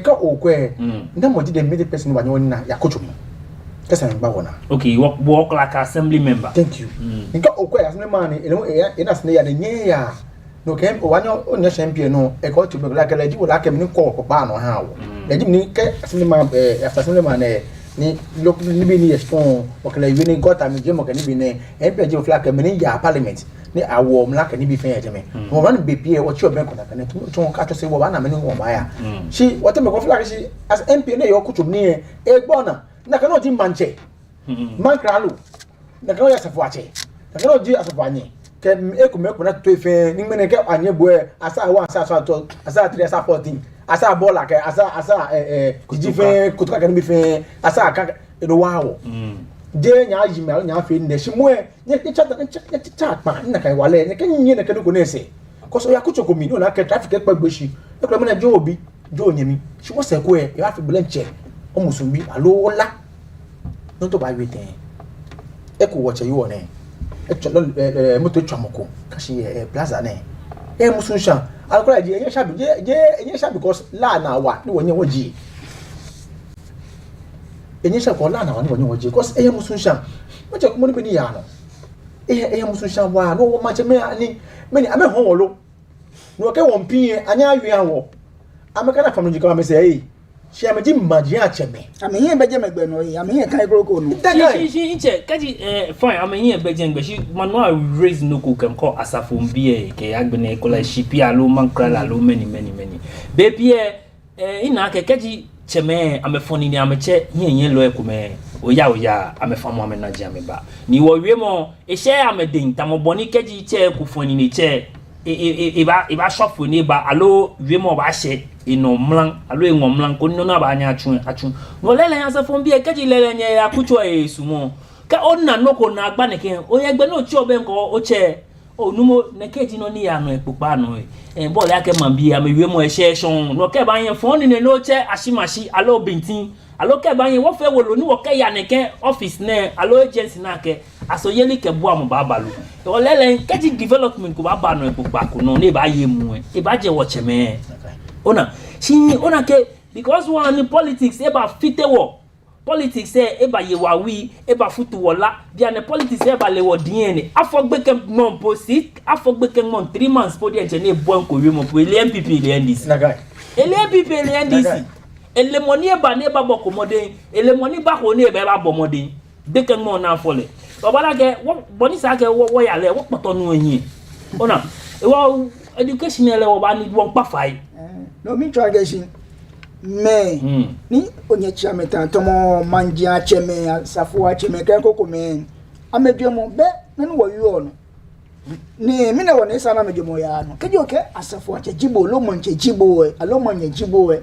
ka o kwe na mo di the middle person wa nyi na yakocho mo kesa ngba wona okay work like assembly member thank you nka okwa assembly man e na sene ya de nye ya no kem o wanyo o nya champion no e ko to be like la di wala kem ni ko ba no ha wo la di ni ke assembly man assembly man ni look ni bi ni respond o kala wi ni gota mi je mo ka ni bi ne e pe je fla kem ni ya parliament ni awo mla ka ni bi fen ya je me mo wan be pie o chi o ben ko na ka ne to ka to se wo ba na me ni wo ba ya shi o te me ko fla shi as MP ne yo kutu ni e gbona na kana di manche man kralu na kana ya safuache na kana di asafanye ke ekumeku na to ife ni mene ke anye boe asa 1 asa 2 asa 3 asa 14 asa bola ke asa di fe kutuka kan bi fe asa ka do wawo je nya ajima nya fe nde shimwe nye chat pa na kai wale ne kan yin na kan ko nese ko so ya kucho ko mi no na ke traffic e pagbeshi e ko mena jo obi jo nyemi shi wo se ko e ya fi blanche o musumbi alo la no to ba wete e ko wache yo ne e cholo moto chamoko kashi plaza ne e musunsha alkola di enye shabi because la na wa ni wonye woji enye shabi ko la na wa ni wonye woji because e musunsha mo je ko mo ni bi ya no e musunsha wa no wo ma che me ni ame ho wolo no ke won pin anya awi awo ameka na family jika me say she am ji maji acheme amenye beje megbe no yi amenye kai kroko no she inche kaji fine amenye beje ngbe she manual raise no ko kem ko asafo mbie ke agbene kola shipi alo mankrala alo many baby ina ke kaji cheme amefoni ni ameche yen lo ekume oya amefamo amenaji ameba ni wo wiemo e she amedin tamoboni kaji che kufoni ni che iba shop ni ba alo wiemo ba she ino mlan alo enwo mlan ko no na ba anya atun no lele yan se fon bi e keji lele nya ya kucho e sumo ka onna no ko na agba ne ke o ye gbe no chi obe nko o che o numo ne keji no ni ya no epupa no e ball ya ke man bi ya me wiemo e she shon no ke ba yen fon ni no che ashimashi alo bintin alo ke ba yen wo fe wo lo ni wo ke ya ne ke office ne alo agency na ke asoyeli ke bo am ba balu o lele keji development ko ba no epupa ko no ne ba ye mu e ba je wo cheme ona ke because one in politics eba fitewo politics eba yewawi eba futuwola dia ne politics eba lewo diene afogbeke mon posit afogbeke mon 3 months po dia je ne bon ko wi mo po ele MPP ele NDC nagai ele MPP ele NDC ele moni eba ne eba boko modin ele moni ba ko ne eba bo modin deke mon na fole obala ke wo boni sa ke wo ya le wo potonu yin ona wo education ele wo ba ni won pa fai no mi tragation me ni onye chameta tomo manjia cheme safua cheme ke koko me amedwemo be nanu wo yo no ni mi na wona sana medwemo ya no kejo ke asafua che jibo lo monche jibo e alo monye jibo e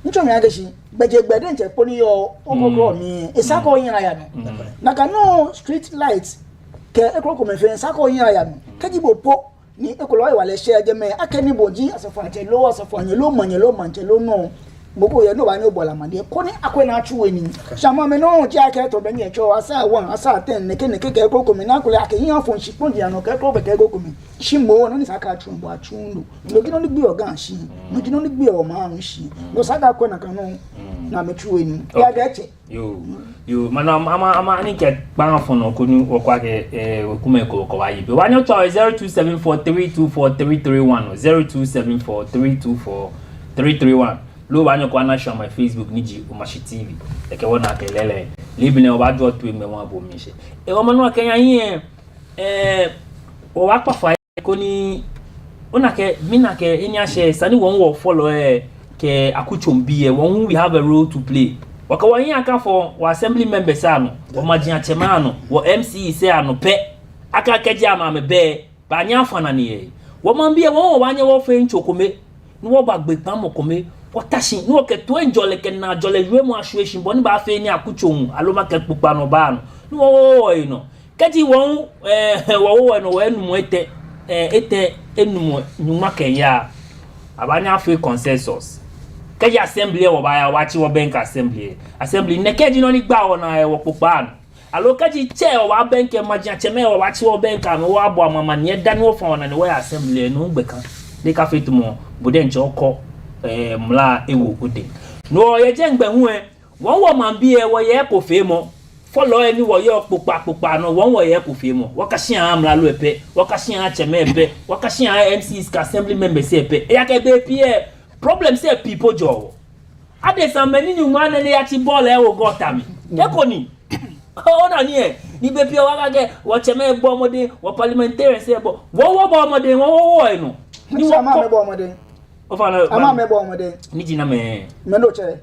ncho mi agashi bejegbede nche poni yo okoko mi isako yin aya no na ka no street light ke ekoko me fe isako yin aya no kejibo po ni ekolo wa le share je me akeni boji asafanye lo manche lo no gbogbo ye no ba ni obola made ko ni akwena achuwe ni shama me no je ake to be ni echo asa 1 asa 10 ne ke ko ko mi na kule ake yin afon shipon dia no ke ko be ke ko mi shimo no ni saka achunbo achundu lo gino ni gbe ogan shi no gino ni gbe o ma run shi lo saka ko na kan no na me chuwe ni ya ga che yo mana ama ni ke ba afon no ko ni okwa ke okume ko wa yi be wa nyo to 0274324331 0274324331 lo ba nyo kwa na show my Facebook niji Umashi TV eke wona ke lele libi ne oba jo tu me won abo mi se e o manu akenya yin o wa pa fa ko ni ona ke mina ke eni a share sani won wo follow ke akuchombi won we have a role to play waka wani aka for wa assembly members ano wo magina chema ano wo MCE say ano pe aka kaji ama me be ba nya afana ne ye wo man bia wo wanye wo fe nchokome no wo ba gbe pam kome wotashin no ke to enjole ke na jole we mu assuation boni ba fe ni akuchon aloma ke pupa no ba no wo no kaji won wo no we nu ete enum nyuma kenya abanya fe consensus kaji assembly wo ba ya wachi wo bank assembly ne kaji no ni gba wona wo pupa no alo kaji che wo bank magina cheme wo wachi wo bank no wo abo amama ne da no fa wona ne wo assembly no gbeka de ka fe tumo bode nche okọ mla ewo ode no ye je ngbe hu won wo man bi wo ye ko fe mo follow eni wo ye pupa no won wo ye ko fe mo wo ka shi an mla lo epe wo ka shi an cheme epe wo ka shi an MCs ka assembly members epe ya ka be pie problem say people jo ade some many ni man na ya ti ball e wo gota mi e ko ni ona ni e ni be pie wa ka ge wo cheme egbo omode wo parliamentarian say egbo wo omode wo enu ni wo ma mebo omode ama mebo omode ni jina me no chere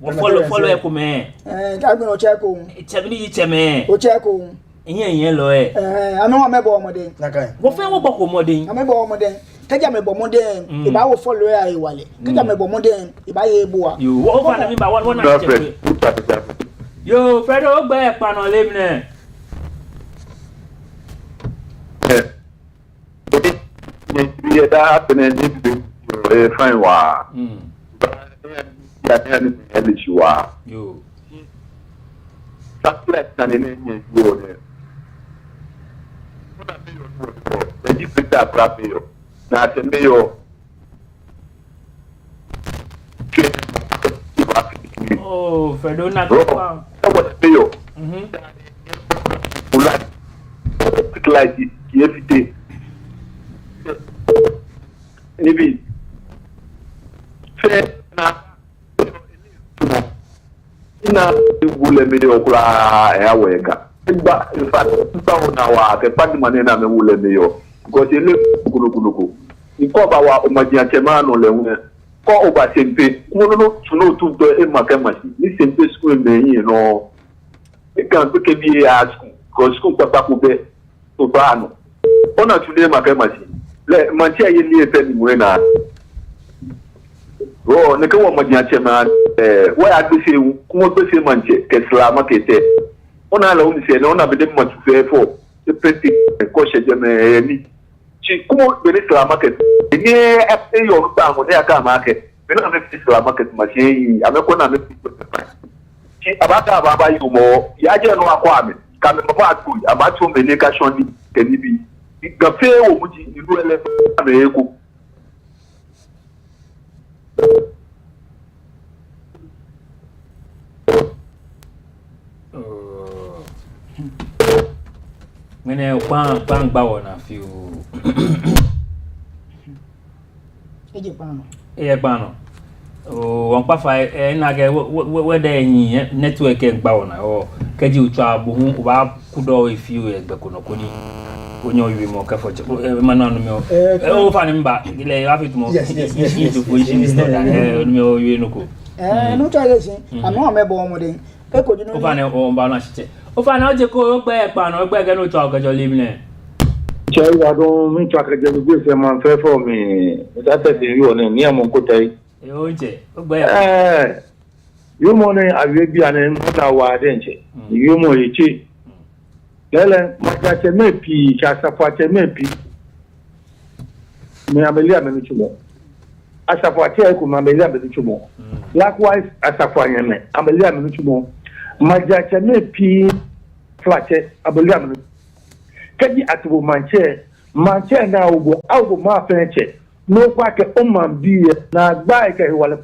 wo follow e ko me ka gbe no chere ko chebe ni cheme o chere ko iyen lo e ama mebo omode nakai wo fe wo boko omode mebo omode kaja mebo omode e ba wo follow e ai wale kaja mebo omode e ba ye bua yo wo fa na mi ba won na chere yo Fredo gbe e pa no lemne yeah, that happened fine wa. Yeah, you are. You. That's like an enemy. You the different type of not a mayor. Oh, Fredo na kwa. What mayor? Like every day. Maybe fair na ina wule mede okura ya weka ba in fact ba na wa ke padi manena me wule me yo because ele kulukuluku iko ba wa omajia chema no le won ko oba sempe no tuno tu do e makamasi ni sempe school me yin no e kan ke bi ya school papa ko be to ba no ona tu de makamasi le mantia ye ni epe ni mwena oh ne ko mo dia chema wa ya gbese ko gbese manche ke slama kete ona la uni se ona be de mo tu fe fo e peti ko se je me ni chi ko be ni slama kete ni e yo ta mo de aka ma ke be na me slama kete ma se yi ame ko na me chi abaka baba yi mo ya je no akwa me ka me mo ba ku abatu me ne ka shoni ke ni bi gafe wo muji ilu ele na ego mene pan gba wona fi o eje pano o won pa fa na ge we de yin network e gba wona o keji utu abuhu o ba kudo e fi o egbe kono koni onyo wi mo ka foje mana no me o fa ni mba ile wa fi tumo into position is not that me o wi no ko no try again anu amebo omode e ko jinu o fa ni o mba na chiche o fa na o je ko o gbe epa na o gbe ge no to ogajo limne chai wa don mi to akaje bi se man fe for me that te ri oni ni amon ko tai e o je o gbe yo mo ne awe bi ane na wa de nche yo mo yichi lele majache mepi chasafuache mepi me amelia me chumo asafuache ko amelia me chumo likewise asafuanya me amelia me chumo majache mepi flache amelia me kaji atubo manche na ugo ma fenche no kwa ke o man bi na gba ke wale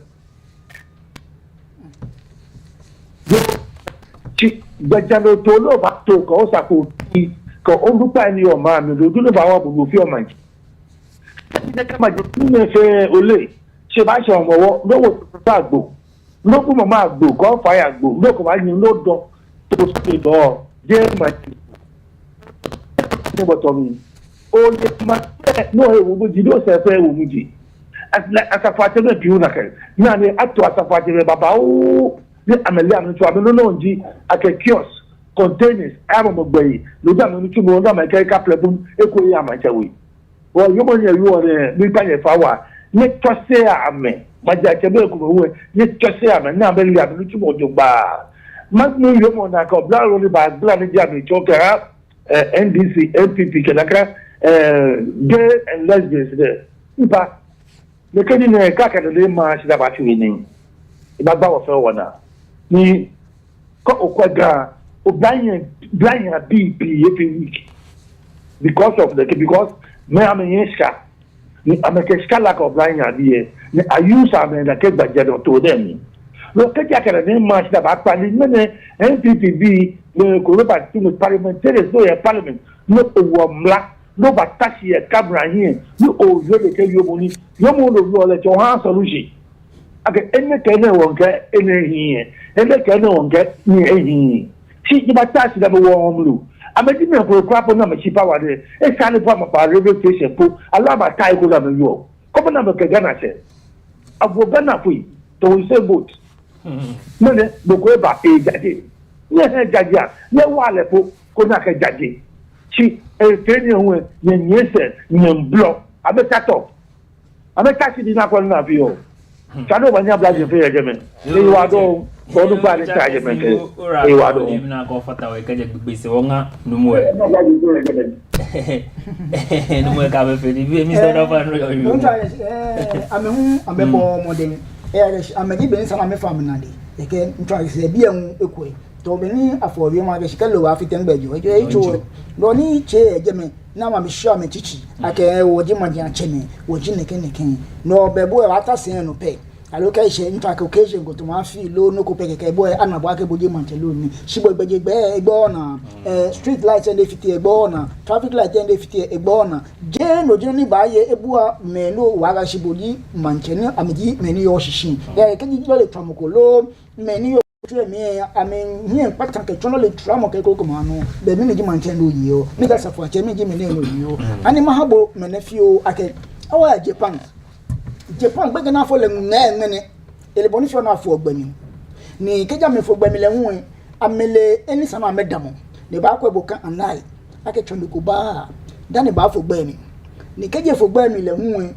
gbajano to lo ba to ko sako ti ko o dupa ni o ma mi do lo ba wa bu fi o ma ji ni ka ma je ni fe ole se ba se omo wo lo wo ta gbo lo ku mo ma gbo ko fa ya gbo lo ko ba ni lo do to se do je ma ti ni bo to mi o je ma no e wo ji do se fe wo mu ji asafa te be bi una ka na ni ato asafa te be baba o the Amelia to Ameloji at a kiosk, containers, Amabay, Ludan to Moga, my Plabum, Equia, well, you are the Big Power. Let us say, Amen. My Jacobin, let us say, Amen. Now, very little to bar. Magno Yomonaka, Bloody by Bloody Jammy, Choker, NDC, MPP, Kanaka, gay and lesbians there. But the Canadian Kaka, the march that was winning. About Bawa ni ko okwaga blind BP every week because me am yesha ni amekeshka la ko blind adie ni ayusa me da ke gbaje to dem lo ke ja kere ni match da ba pa ni me NPP le ko ba tu parliamentary so ya parliament no owomla no ba tashi e camera here no o yo le ke yo mo lo le jo ha solution okay ene kene wonke ene hiye ene kene wonke ni ehi chi ji ba taxi da bo wonlu amedi me ko kwa na me chi power de e sane po ma pa radio station po ala ba tai ko da me yo ko na me ke gana che abo gana fui to we say vote ne bo ko ba e jaje ne he jaje ne wale po ko na ke jaje chi e teni ho ye nyese nyem block abeta top abeta chi di na ko na bi o Chano banya blaje fe yemen. Ni wado ko nu pa ni cha yemen ke. Ni wado. Ni na ko fata we ka je gbese wonga numwe. Numwe ka be fe ni mi so da fa no yo. Don't try amebo modern. Amedi ben sana me fam na de. Eke ntwa se bia hu ekoi. To be ni afọ wi ma be shika lo afiten gbejo. E cho lo ni che yemen. Na ma mishia me chichi ake woji magia cheme woji neken no bebo e ata sen no pe aloka ise nta ka occasion go to ma fi lo no ko pe keke boy anabo ake boji manchelo ni shibo gbeje gbe egbo na street light and fiti egbo na traffic light and fiti egbo na je no je ni baye ebua me no waga shibodi mancheni amidi me ni yo shishin e ke ji lo le tramoko lo me ni here patan ke chono le tramo ke ko manu be mi ji manchen do yi o mi ga safo che mi ji mi ne no yi o ani ma habo me na fio ake awa Japan be na fo le ngene ele boni fio na fo gbani ni ke ja me fo gbani le hu amele eni sama medamo ne ba ko eboka anai ake chono ko ba dani ba fo gbani ni ke je fo gbani le hu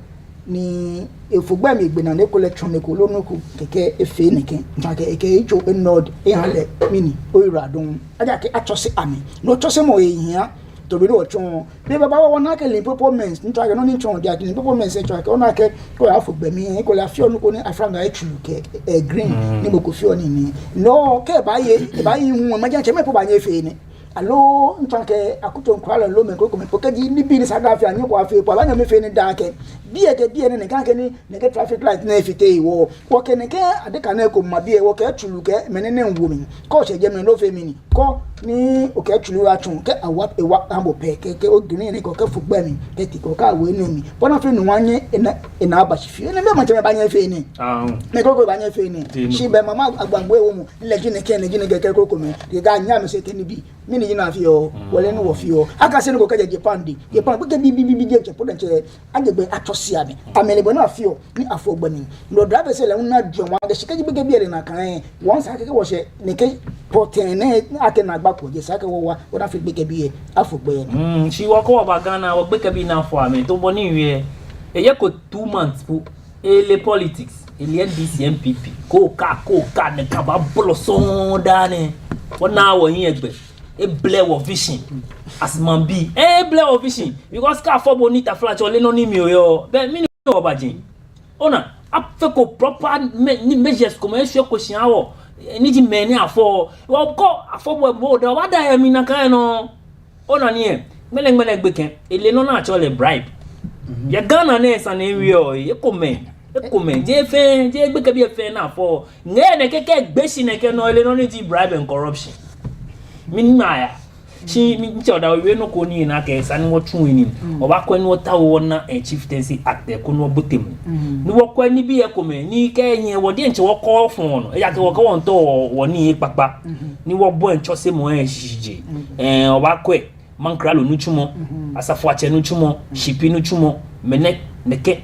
ni efugba mi gbena ne electronic olonuku keke efe neke ntake eke icho nod ehale mini oiradun aja ke atose ami no tose mo ehia to bi do chon be baba wa na ke Limpopo mens ntake no ni chon dia ke Limpopo mens ntake ona ke ko afugba mi ko la fio nuko ni afranga echu ke green ni mo ko fio ni no ke ba yi hu ma ja che me po ba nye efe ni allo ntake akuto nkwala lo me ko me pokeji ni bi ni sadafi anyi ko afi pa banya me fe ni dake biye ne kanke ni ne ke traffic light na efite iwo wo ke ne ke adeka na ko ma biye wo ke tulu ke menene nwumi ko se je me no fe mi ni ko ni o ke tulu atun ke awa ewa ambo pe ke o green ni ko ke fugba mi ke ti ko ka we ni mi bona fe nu wanye ina abashi fi ne be ma che banya fe ni me ko banya fe ni shi be mama agbangbo ewo mu le ji ne ke ko me ga nya me se ke ni bi mini yina fio wole no wo fio aka se no ko kaje Japan ko ke bi je po den che agbe atosia me amele bo na fio ni afo gbani no driver se le na dwo mo ga shikaji be bi na kan once aka ke wo she ne ke protein ne aka na gba ko je sa ke wo wa o na fi gbe bi afo gbe shi wo ko ba Ghana wo gbe bi na afo ame to bo ni wi e ko 2 months po ele politics ele NDC MPP ko ka ne ka ba bolo so dane wona wo yin egbe a blare of vision as man be blare of vision because ka for bonita flat o le no ni mi o yo be mi ni o bajin ona afe ko proper measures como e ko sian awo ni ji me ni afo wo ko afo bo do wa da mi na kan no ona ni e mele gbe ken ele no na cho le bribe ya Ghana na esa na wi o e ko me je gbe ke bi e fe na afo ne keke gbe si ne ke no ele no ni ji bribe and corruption minimaya chi mi choda we no ko ni na ke sani wo tun ni oba ko ni wo ta wo na chieftaincy act e ko no botem ni wo ko ni bi e ko me ni ke yen wo de nche wo ko fun no e ya ke wo ko won to wo ni papa ni wo bo encho se mo shije oba ko man kra lo nu chumo asafo ache nu chumo shipi nu chumo mene neke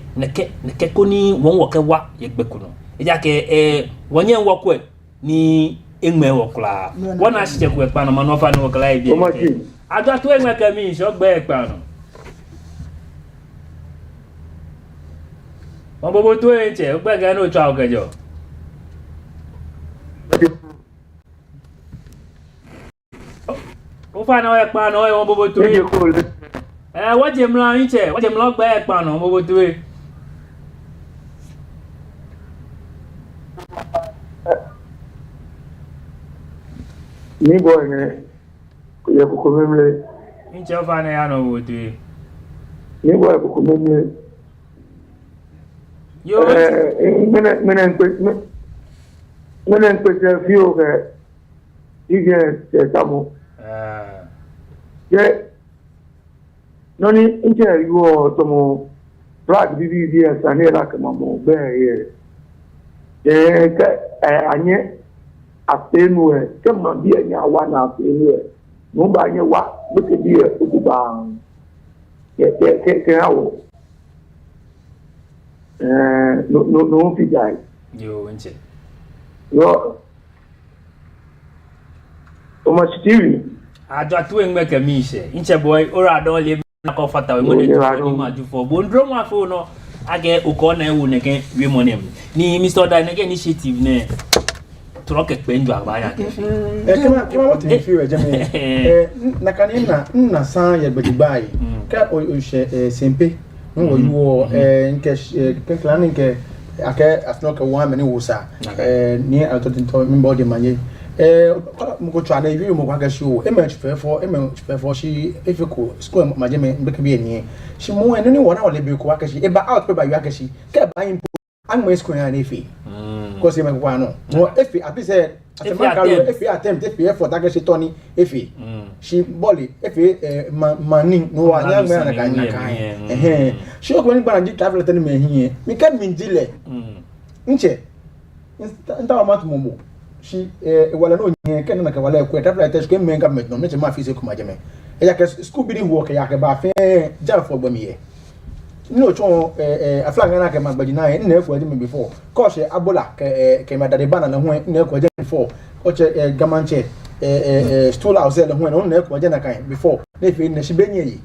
ko ni won wo ke wa ye gbe ko no e ja ke wonyen wo ko ni engme wokla wona shije ku ekpa no mano fa no wokla e bi ajo to engme ka mi so gbe ekpa no mo bobo to enche gbe ga no twa ogajo o fa na ekpa no e mo bobo to waje mla inche waje mla gbe ekpa no mo bobo to ni boy ne ya ko memle inche fa na ya no wote ni boy ko memle yo menen ko je fio ke ige te tamo ye noni inche yo tomo brag bibi sanera kama mo be ye ke anye afenue kama bia nya wana afenue no ba nya wa buke bia uba ke hawo no fijai yo nche yo o ma stiri ajo atu enme ka mi se nche boy ora don le na ko fata we mo de ni ma ju fo bo ndro mo afo no age uko na ewu ne ke we mo nem ni Mr. Dynamic initiative ne troke penjo abaya ke kema what you feel jame na kanina na san ye gbedigbai ka o she sempe no wo nke plan nke ake asnoka wa meni wusa ni atotinto mi body manye mo twa na iwi mo kwaga shi o fefo shi efeko school majeme mbeke bi eni shi mo enu ni wona wole bi ko wakashi e ba out pe ba yakashi ka ba impo an mo school ya na efi ko se me kwa no mo efi abi se atema ka efi attempt efi effort akashi toni efi shi boli efi mani no wa nya me na kan shi o ko ni bana ji travel tani me hiye mi kan min dile nche nta wa matu momo shi wala no nye ken na ka wala ko travel test ko men government no me ma fi se kuma jeme e ya ke school bi work ya ke ba fe ja fo gba mi ye no chon aflanga na ke magbaji na na e ko me before ko she abola ke ma dade bana na ho na ko je before o che gamanche stool house le ho na e ko je na kan before na fi na shi benye yi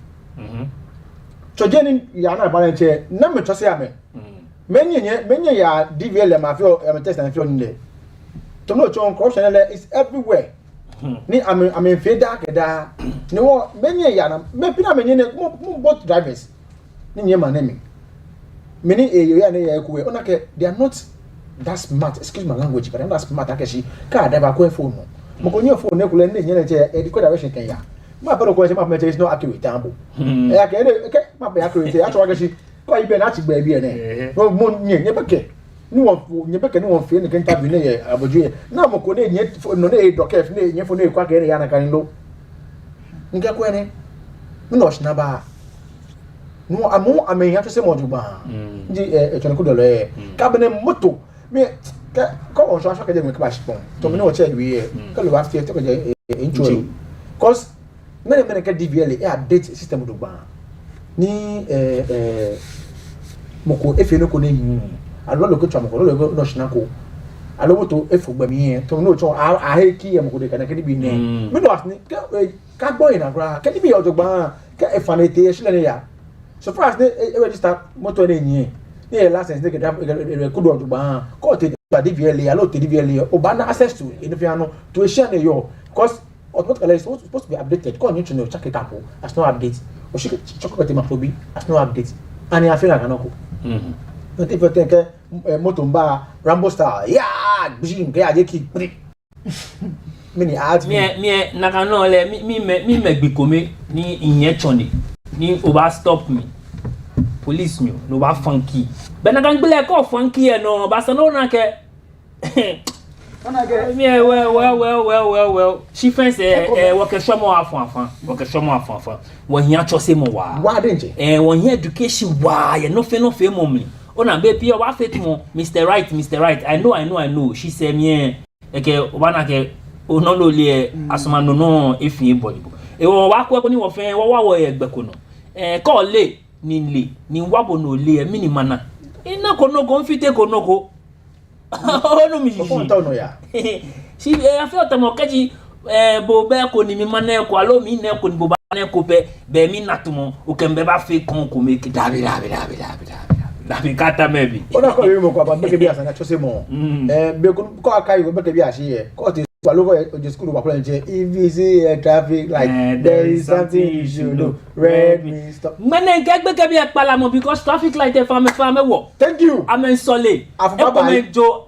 cho jeni ya na ba che na me chose ya me menye ya DVL ma fi o test na fi on de to no chon corruption is everywhere ni am feda keda ni wo menye ya na me pina menye ne both drivers ni nyema na me many ya na ya kuwe onake they are not that smart, excuse my language, but I'm not smart akashi ka da ba ko phone no mo ko nyo phone ne kula ne nyene che e ko direction kan ya ma pero ko che ma me is not accurate tambo ya ke ma be accurate ya cho akashi ko ibe na chi gba bi ene mo nye beke ni won nye beke ni won fi ne kan tabi ne ye aboju na mo ko ne nye no ne dokef ne nye phone ne kwa ke ya na kan lo nga ko ene no shna ba no amu amenya to se mo ju ba ndi e to ne ko do le ka bene moto me ko on so ka je me ka ba shipon to me no che wi ka lo after to ka je intro cause mene ka DVL e update system do ba ni moko efe no ko ne yin alo lo ko twa moko lo no shina ko alo moto efu gba mi to no cho a he ki e moko de kana ke bi ne me no asni ka boy na gra ke bi ojogba ka e fanete e shile ne ya so fast ne e register moto ne yin ni license ne ke da ko do ojogba ko te DVL alo te DVL o ba na access to enofiano to share ne yo cause automatically it's supposed to be updated ko you know check it up as no update o shi choko te mafobi as no update ani afira kanoko no te fote ke moto mba Rambo Star ya bjin ke aje ki mini art me na kanu le mi me gbikome ni iyen choni ni over stop me police me no ba funky be na kan gbele ko funky e no ba sano na ke me well she fence wo ke shomo afan wo hia chose mo wa denje wo hia education wa ye no fe momli ona be pia wa fit mo Mr. Right I know she say me eke obana ke ono lo le asoma no efin body e wo wa ko ni wo fe wo egbeko no ko le ni wabo no le mi ni mana ina ko no ko fite ko no ko Oh no mi. Si afi otamo kaji bo be ko ni mi mane ko alo mi ne ko ni bo ba ne ko be mi natumo o kembe ba fi kon ko me ki dabi kata maybe. Ona ko wi mo ko ba be bi asa na chose mo. Be ko akai go be bi asie ko ti all over the school of if you see a traffic light, there is something you should do. Red means stop. Man, get back a bit palamo because traffic light if I'm a walk. Thank you. I'm in Solé. I've come to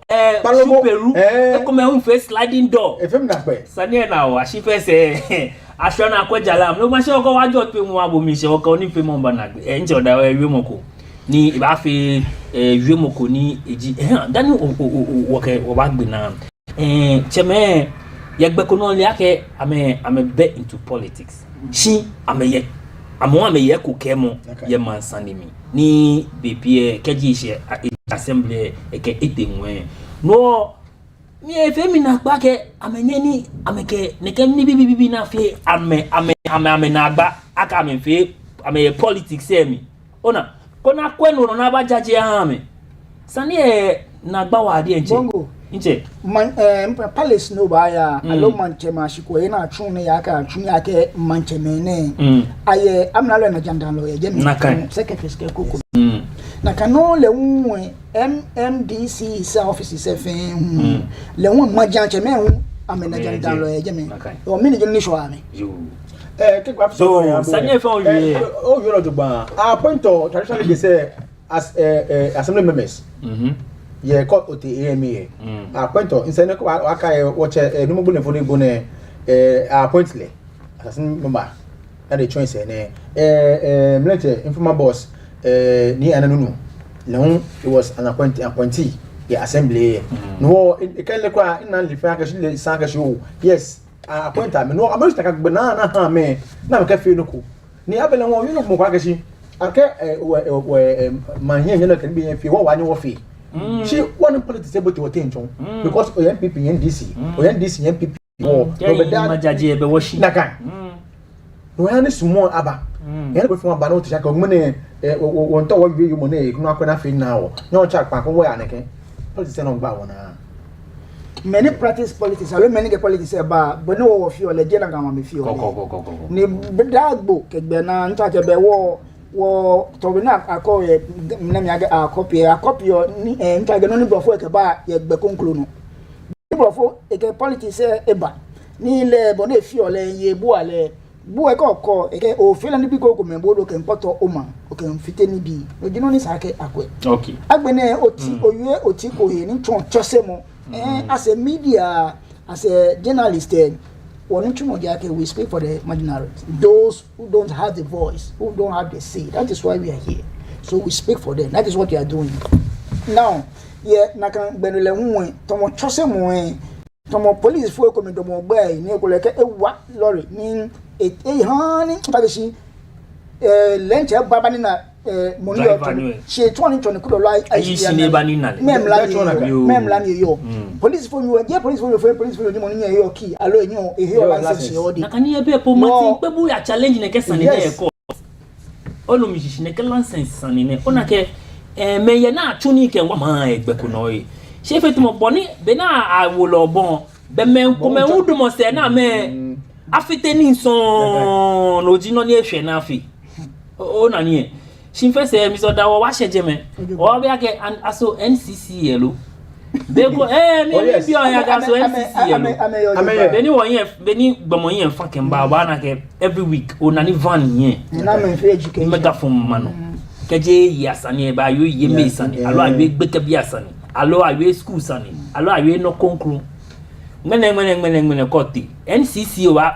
Peru. I come home face sliding door. If I'm not bad. Sanya now, she first I shall not quite alarm. No, my show go on your film wabo mi se wako ni film bana. Enjoy da Yumoko. Ni ibafi Yumoko ni eji. Dani woke wabagbi na. Cheme yagbekono liake ame bet into politics. She ame ye ko kemo ye mansani mi ni bepie keji she assembly eke etenwe no mi e femi na gba ke amenye ni ameke ne kem ni bibi na fe ame na agba aka ame fe ame politics emi ona kona kwenu na ba jaje ha me sani e na gba wa ade enche nche man palace no ba ya alo manche mashiko ina atun ya ka atun ya ke manche mene aye amna lo na janda lo ye jemi secretary ke koko na kano le unwe MMDC sa office se fe le unwe majanche me hu amena janda lo ye jemi o mini jeni sho ame ke kwa so sanye fe o yo lo to gba appoint traditionally they say as assembly members ye ko oti AMA appointo insane ko aka e watch no mo bune foni bune appointle assassin member na the choice ne military informal boss ni ananu no it was an appointee the assembly no e kan le kwa ina le fa ka shi le san ka shi o yes appointa me no amari taka gbana na ha me na me ka fi no ko ni abele won yo mo kwa ka shi ake man here no kan bi en fi wo wa ni wo fi she one politics able to attain because NPP NDC NDC NPP no be that majaji ebe washi naka no ya ni sumo aba ya go fun aba no to shaka mo ne won to wo wi mo ne ikunu akona fi na wo no cha pa ko wo ya neke politics no gba wona many practice politics alo many get politics eba but no wo fi o le je na ga ma me fi o ni bedagbo kegbe na nta je be wo to be na akoye na mi aga copy ni nta ga no ni brofo e ke ba ye gbe konklo no ni brofo e ke politics eba ni le bo na fi ole ye bu ale bu e ko e ke o fi la ni bi ko me bo do ke npoto o ma o ke mfite ni bi o jino ni sa ke akwe okay agbe ne oti oye oti ko ye ni ton chose mo as a media as a journalist we speak for the marginalities, those who don't have the voice, who don't have the say. That is why we are here. So we speak for them. That is what we are doing. Now, yeah, nakan benule unwe, tomo chose mwe, tomo police fo ko mi domo gba ni ko leke ewa lorry ni hani tageshi lenche baba ni na money she 2020 kudo lai ayi ni ba ni na mem la ni yo police for you police for you money yo ki alo enyo ehe o license yo di na kan ye be po mati pe bu ya challenge ne ke sane ne e ko olu mi shi ne ke license sane ne ona ke me ye na atuni ke wa ma egbe ko no yi she fe tumo boni be na awolo bon be me ko me wudu mo se na me afite ni son no jino ni ehwe na afi o na ni she first say mi so da wa sheje me o be ake aso NCC yelo bego mi bi o ya ga so NCC yelo beni won yen beni gbomo yen fa ken ba ba na ke every week o na ni van yen na me fi education megaphone mano keje yasani e ba yo ye me sani alo awe gbeke bi asani alo awe school sani alo awe no konkru mene koti NCC wa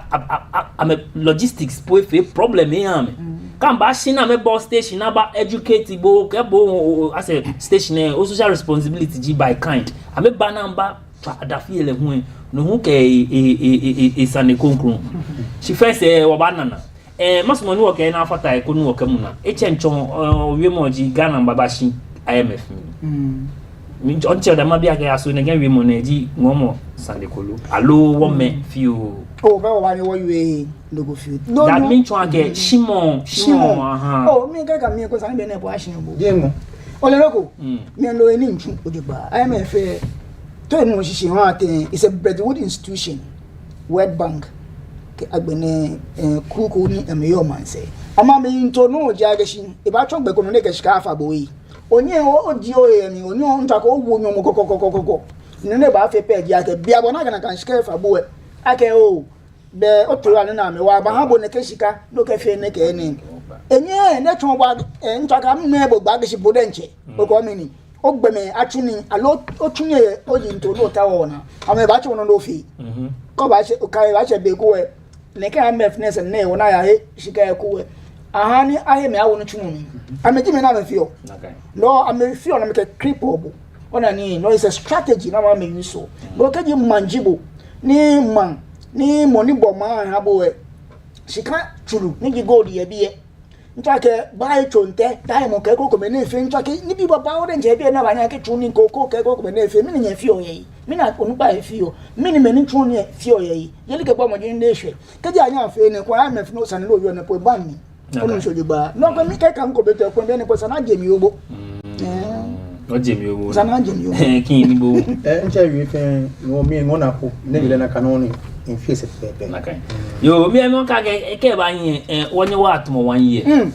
am logistics po fe problem e am kan ba shina me bus station na ba educate bo ke bo as a station o social responsibility g by kind am ba na ba da fi ele hu no hu ke e sane konkru she first wa ba nana masmo ni wo ke na afata e ko ni wo ke mu na e chenchon owie mo ji Ghana baba shi IMF mi onche da ma bia ke aso ne gan wi mo na ji ngomo sande kolo alo wo me fi o ba wa ni wo yue no go fi no that mean to get shimon aha mi ga mi ko san be na bo ashin bo jemo Oleloko, me and Loeni Ujuba, IMF, to no she is a Bretton institution, World Bank, Agbene, Kukuni, and Mayoman say. Amama into no jagashin, if I talk back on a scarf boy. Onye o dio emi onye on tako wo nyo mo kokokokoko nene ba fe pe dia ke bia bona kana kan scarf boy ake o be otura ne na me wa ba ha bo ne keshika no ke fe ne ke ni enye ne tun gba ntaka me bo gba gishi bo denche o ko mi ni o gbe me atuni alo otunye o yin to no ta wona ame ba chu no no fi ko ba che o kai ba che be ko e ne ka mef ne se ne wona ya he shika e ko e ahani ahe me awo no twunu ameji me na me feel no ame feel na me ke cripple ona ni no is a strategy na ma me use so but ke ji manjibo ni man ni money bo ma ha bo e shika chulu ni gi gold ye biye ntake bai chonte dai mo ke ko me ne fe ntake ni bi baba o de nje bi na ba nya ke chuni ko ke ko me ne fe mi nya feel ye mi na onu ba e feel mi ni me ni chuni feel ye ye li ke bo mo ji ne hwe ke ji anya fe ne ko ame fe no san lo yo ne po ba mi onu so juba no ko mi ke kan ko beto ko be ne ko sana jemi obo o jemi obo sana jemi obo kin ni bo nche wi fe no mi ngo na ko ne le na kanoni in face pepe nakai yo mi mo ka ke ba yin wonye wa atomo 1 year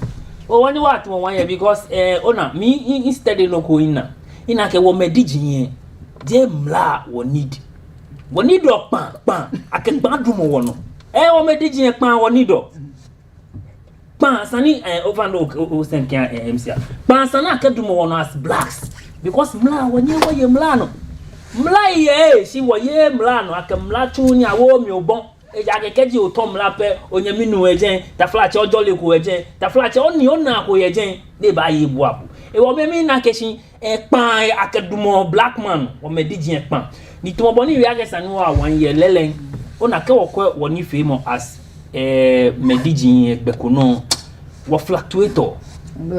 o wonye wa atomo 1 year because ona mi instead no ko ina ke wo mediji yin je mla wo need o pan akegba dumo wo no wo mediji yin pan wo need o pan sani over no senkia MCA pan sana akadumo wono as blacks because mla wonye wo ye mla no mla ye si wo ye mla no akamla chunya wo mi obon eja kekeji o tom la pe onyaminu ejen ta flache ojole ko ejen ta flache oni ona ko ejen de ba yi bu apu e wo me mi na keshin pan akadumo black man wo mediji pan ni to boni wi agesa ni wa 1 year lelen ona ke wo ko woni femo as mediji egbekono wo fluctuator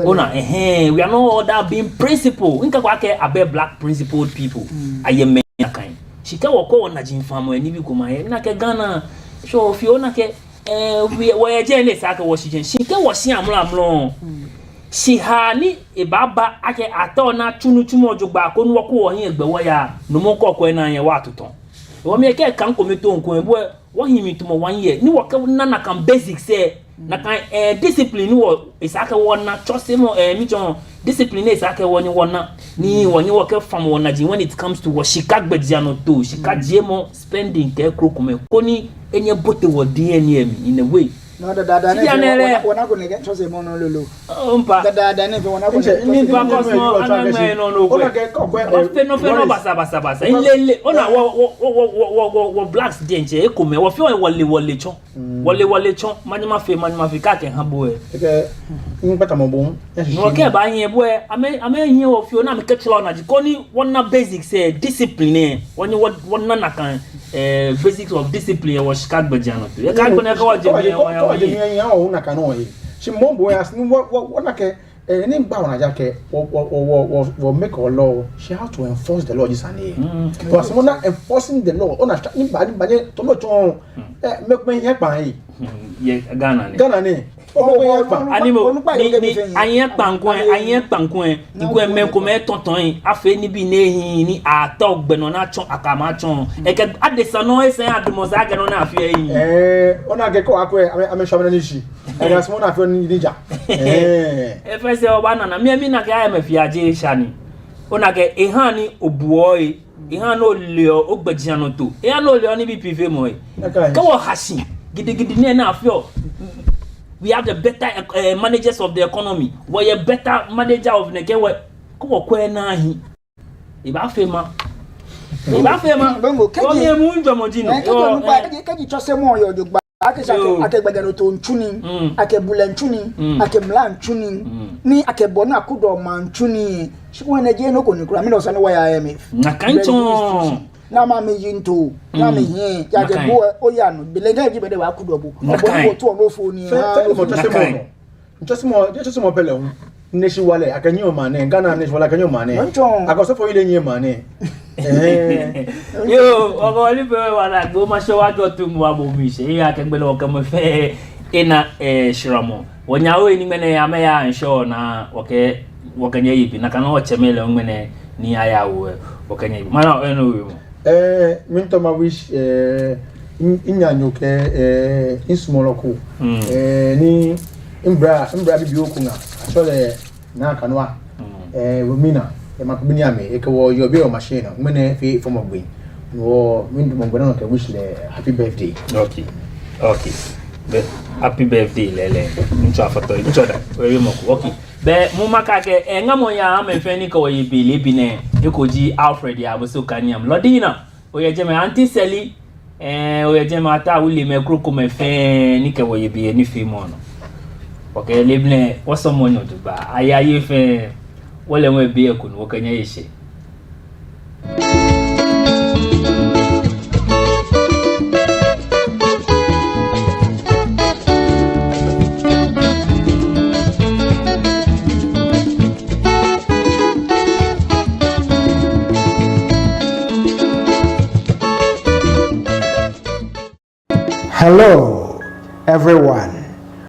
ona we are not that being principle nka kwa ke abe black principled people ayeme kan shika wo ko na jinfamo ani bi kuma na ke Ghana so fi ona ke we eje ne saka wo shi shika wo shi amlo shi ha ni e baba ake ato na tunu ojugba ko nu wo ko wo hin egbe wo ya no mo ko na yen wa toton wo me ke kan ko mi to nko e bo wo hin mi to mo 1 year ni wo ke na kan basic say na kan discipline wo isaka wona chosemo mi jon discipline isaka wona ni woni wo ke fam wona ji when it comes to washika gbediano to shika jemo spending ke krokume koni enye bote wo DNA in a way no da ne wona ko ne ke chosemo no lolo umpa da ne wona ko ne pa cosmo ana no ona ke ko no basa ile ona wo blacks denje e come wo fi wole chon manima fe ka ke han bo e ke npata mo bo no ke ba yin bo e ame yin wo fi ona me ke chlo na ji koni wona basics discipline wona na kan basics of discipline wo shika gbediano to e ka ko ne ka wo je ya o na kan o yi shi mo bo ya ni wo na ke any gba wona ja ke wo make a law she how to enforce the law is an because mo na enforcing the law ona ni ba to no chon make me here pa yi ye Ghana ni animo ni ayen pankun igwe me ko me tonton yin afe ni bi ne hin ni ato gbeno na chon akama chon e ke adesa no esen adumo za gano na afi yin ona ke ko akwe ame shomena ni shi e ga smo na afi ni ninja e fe se oba na mi na ke ayem fi aje shani ona ke ehan ni obuoi ehan no le ogbejiano to ehan no le oni bi privé mo e ke wo hashi gidigidi ne na afi we have the better managers of the economy. We are better manager of the game. Ko ko na hi. E ba fema. Bongo keji e mu njomo jino. Keji chose mo yo jogba. Ake gbadano to ntuni, ake bulan tuni, ake mlan tuni, ni ake bona akudo man tuni. Shikwa na je no ko ni kura mi no sane wa ya IMF. Na kancho. Na ma me yinto na me hin ya je bo oya no belega ji be de wa kudo bo obo to no fo ni just mo pele hu neshi wale akanyi o mane Ghana neshi wale akanyi o mane akoso fo ile nyi mane yo ogo li be wala go ma so wa do tu mu abo mi se ya ke gbe lo kan mo fe ina shiramo wonya o ni mene ya me ya nsho na oke wakanya yibi na kana ochemele ngene ni aya wo wakanya yibi mana eno we minto ma wish inyanyoke insmoloko ni imbra bibi okuna asole na kanwa womina makubini ame ekewo yobe o machine ngene fi form of green wo minto mo ngona ke wish le happy birthday. Okay happy birthday lele ncho afato ncho da we moko okay be mu maka ke ngamo ya amefeni ko yibi Leebi ne ekoji Alfred ya bo so kaniam lodina oye jeme anti seli oye jeme ata wuli me kroko me fe ni ke wo yibi ni fi mo no okay Leebi ne woso mo nyo duba ayaye fe wole we bi ekun wo kanya yeshe. Hello, everyone.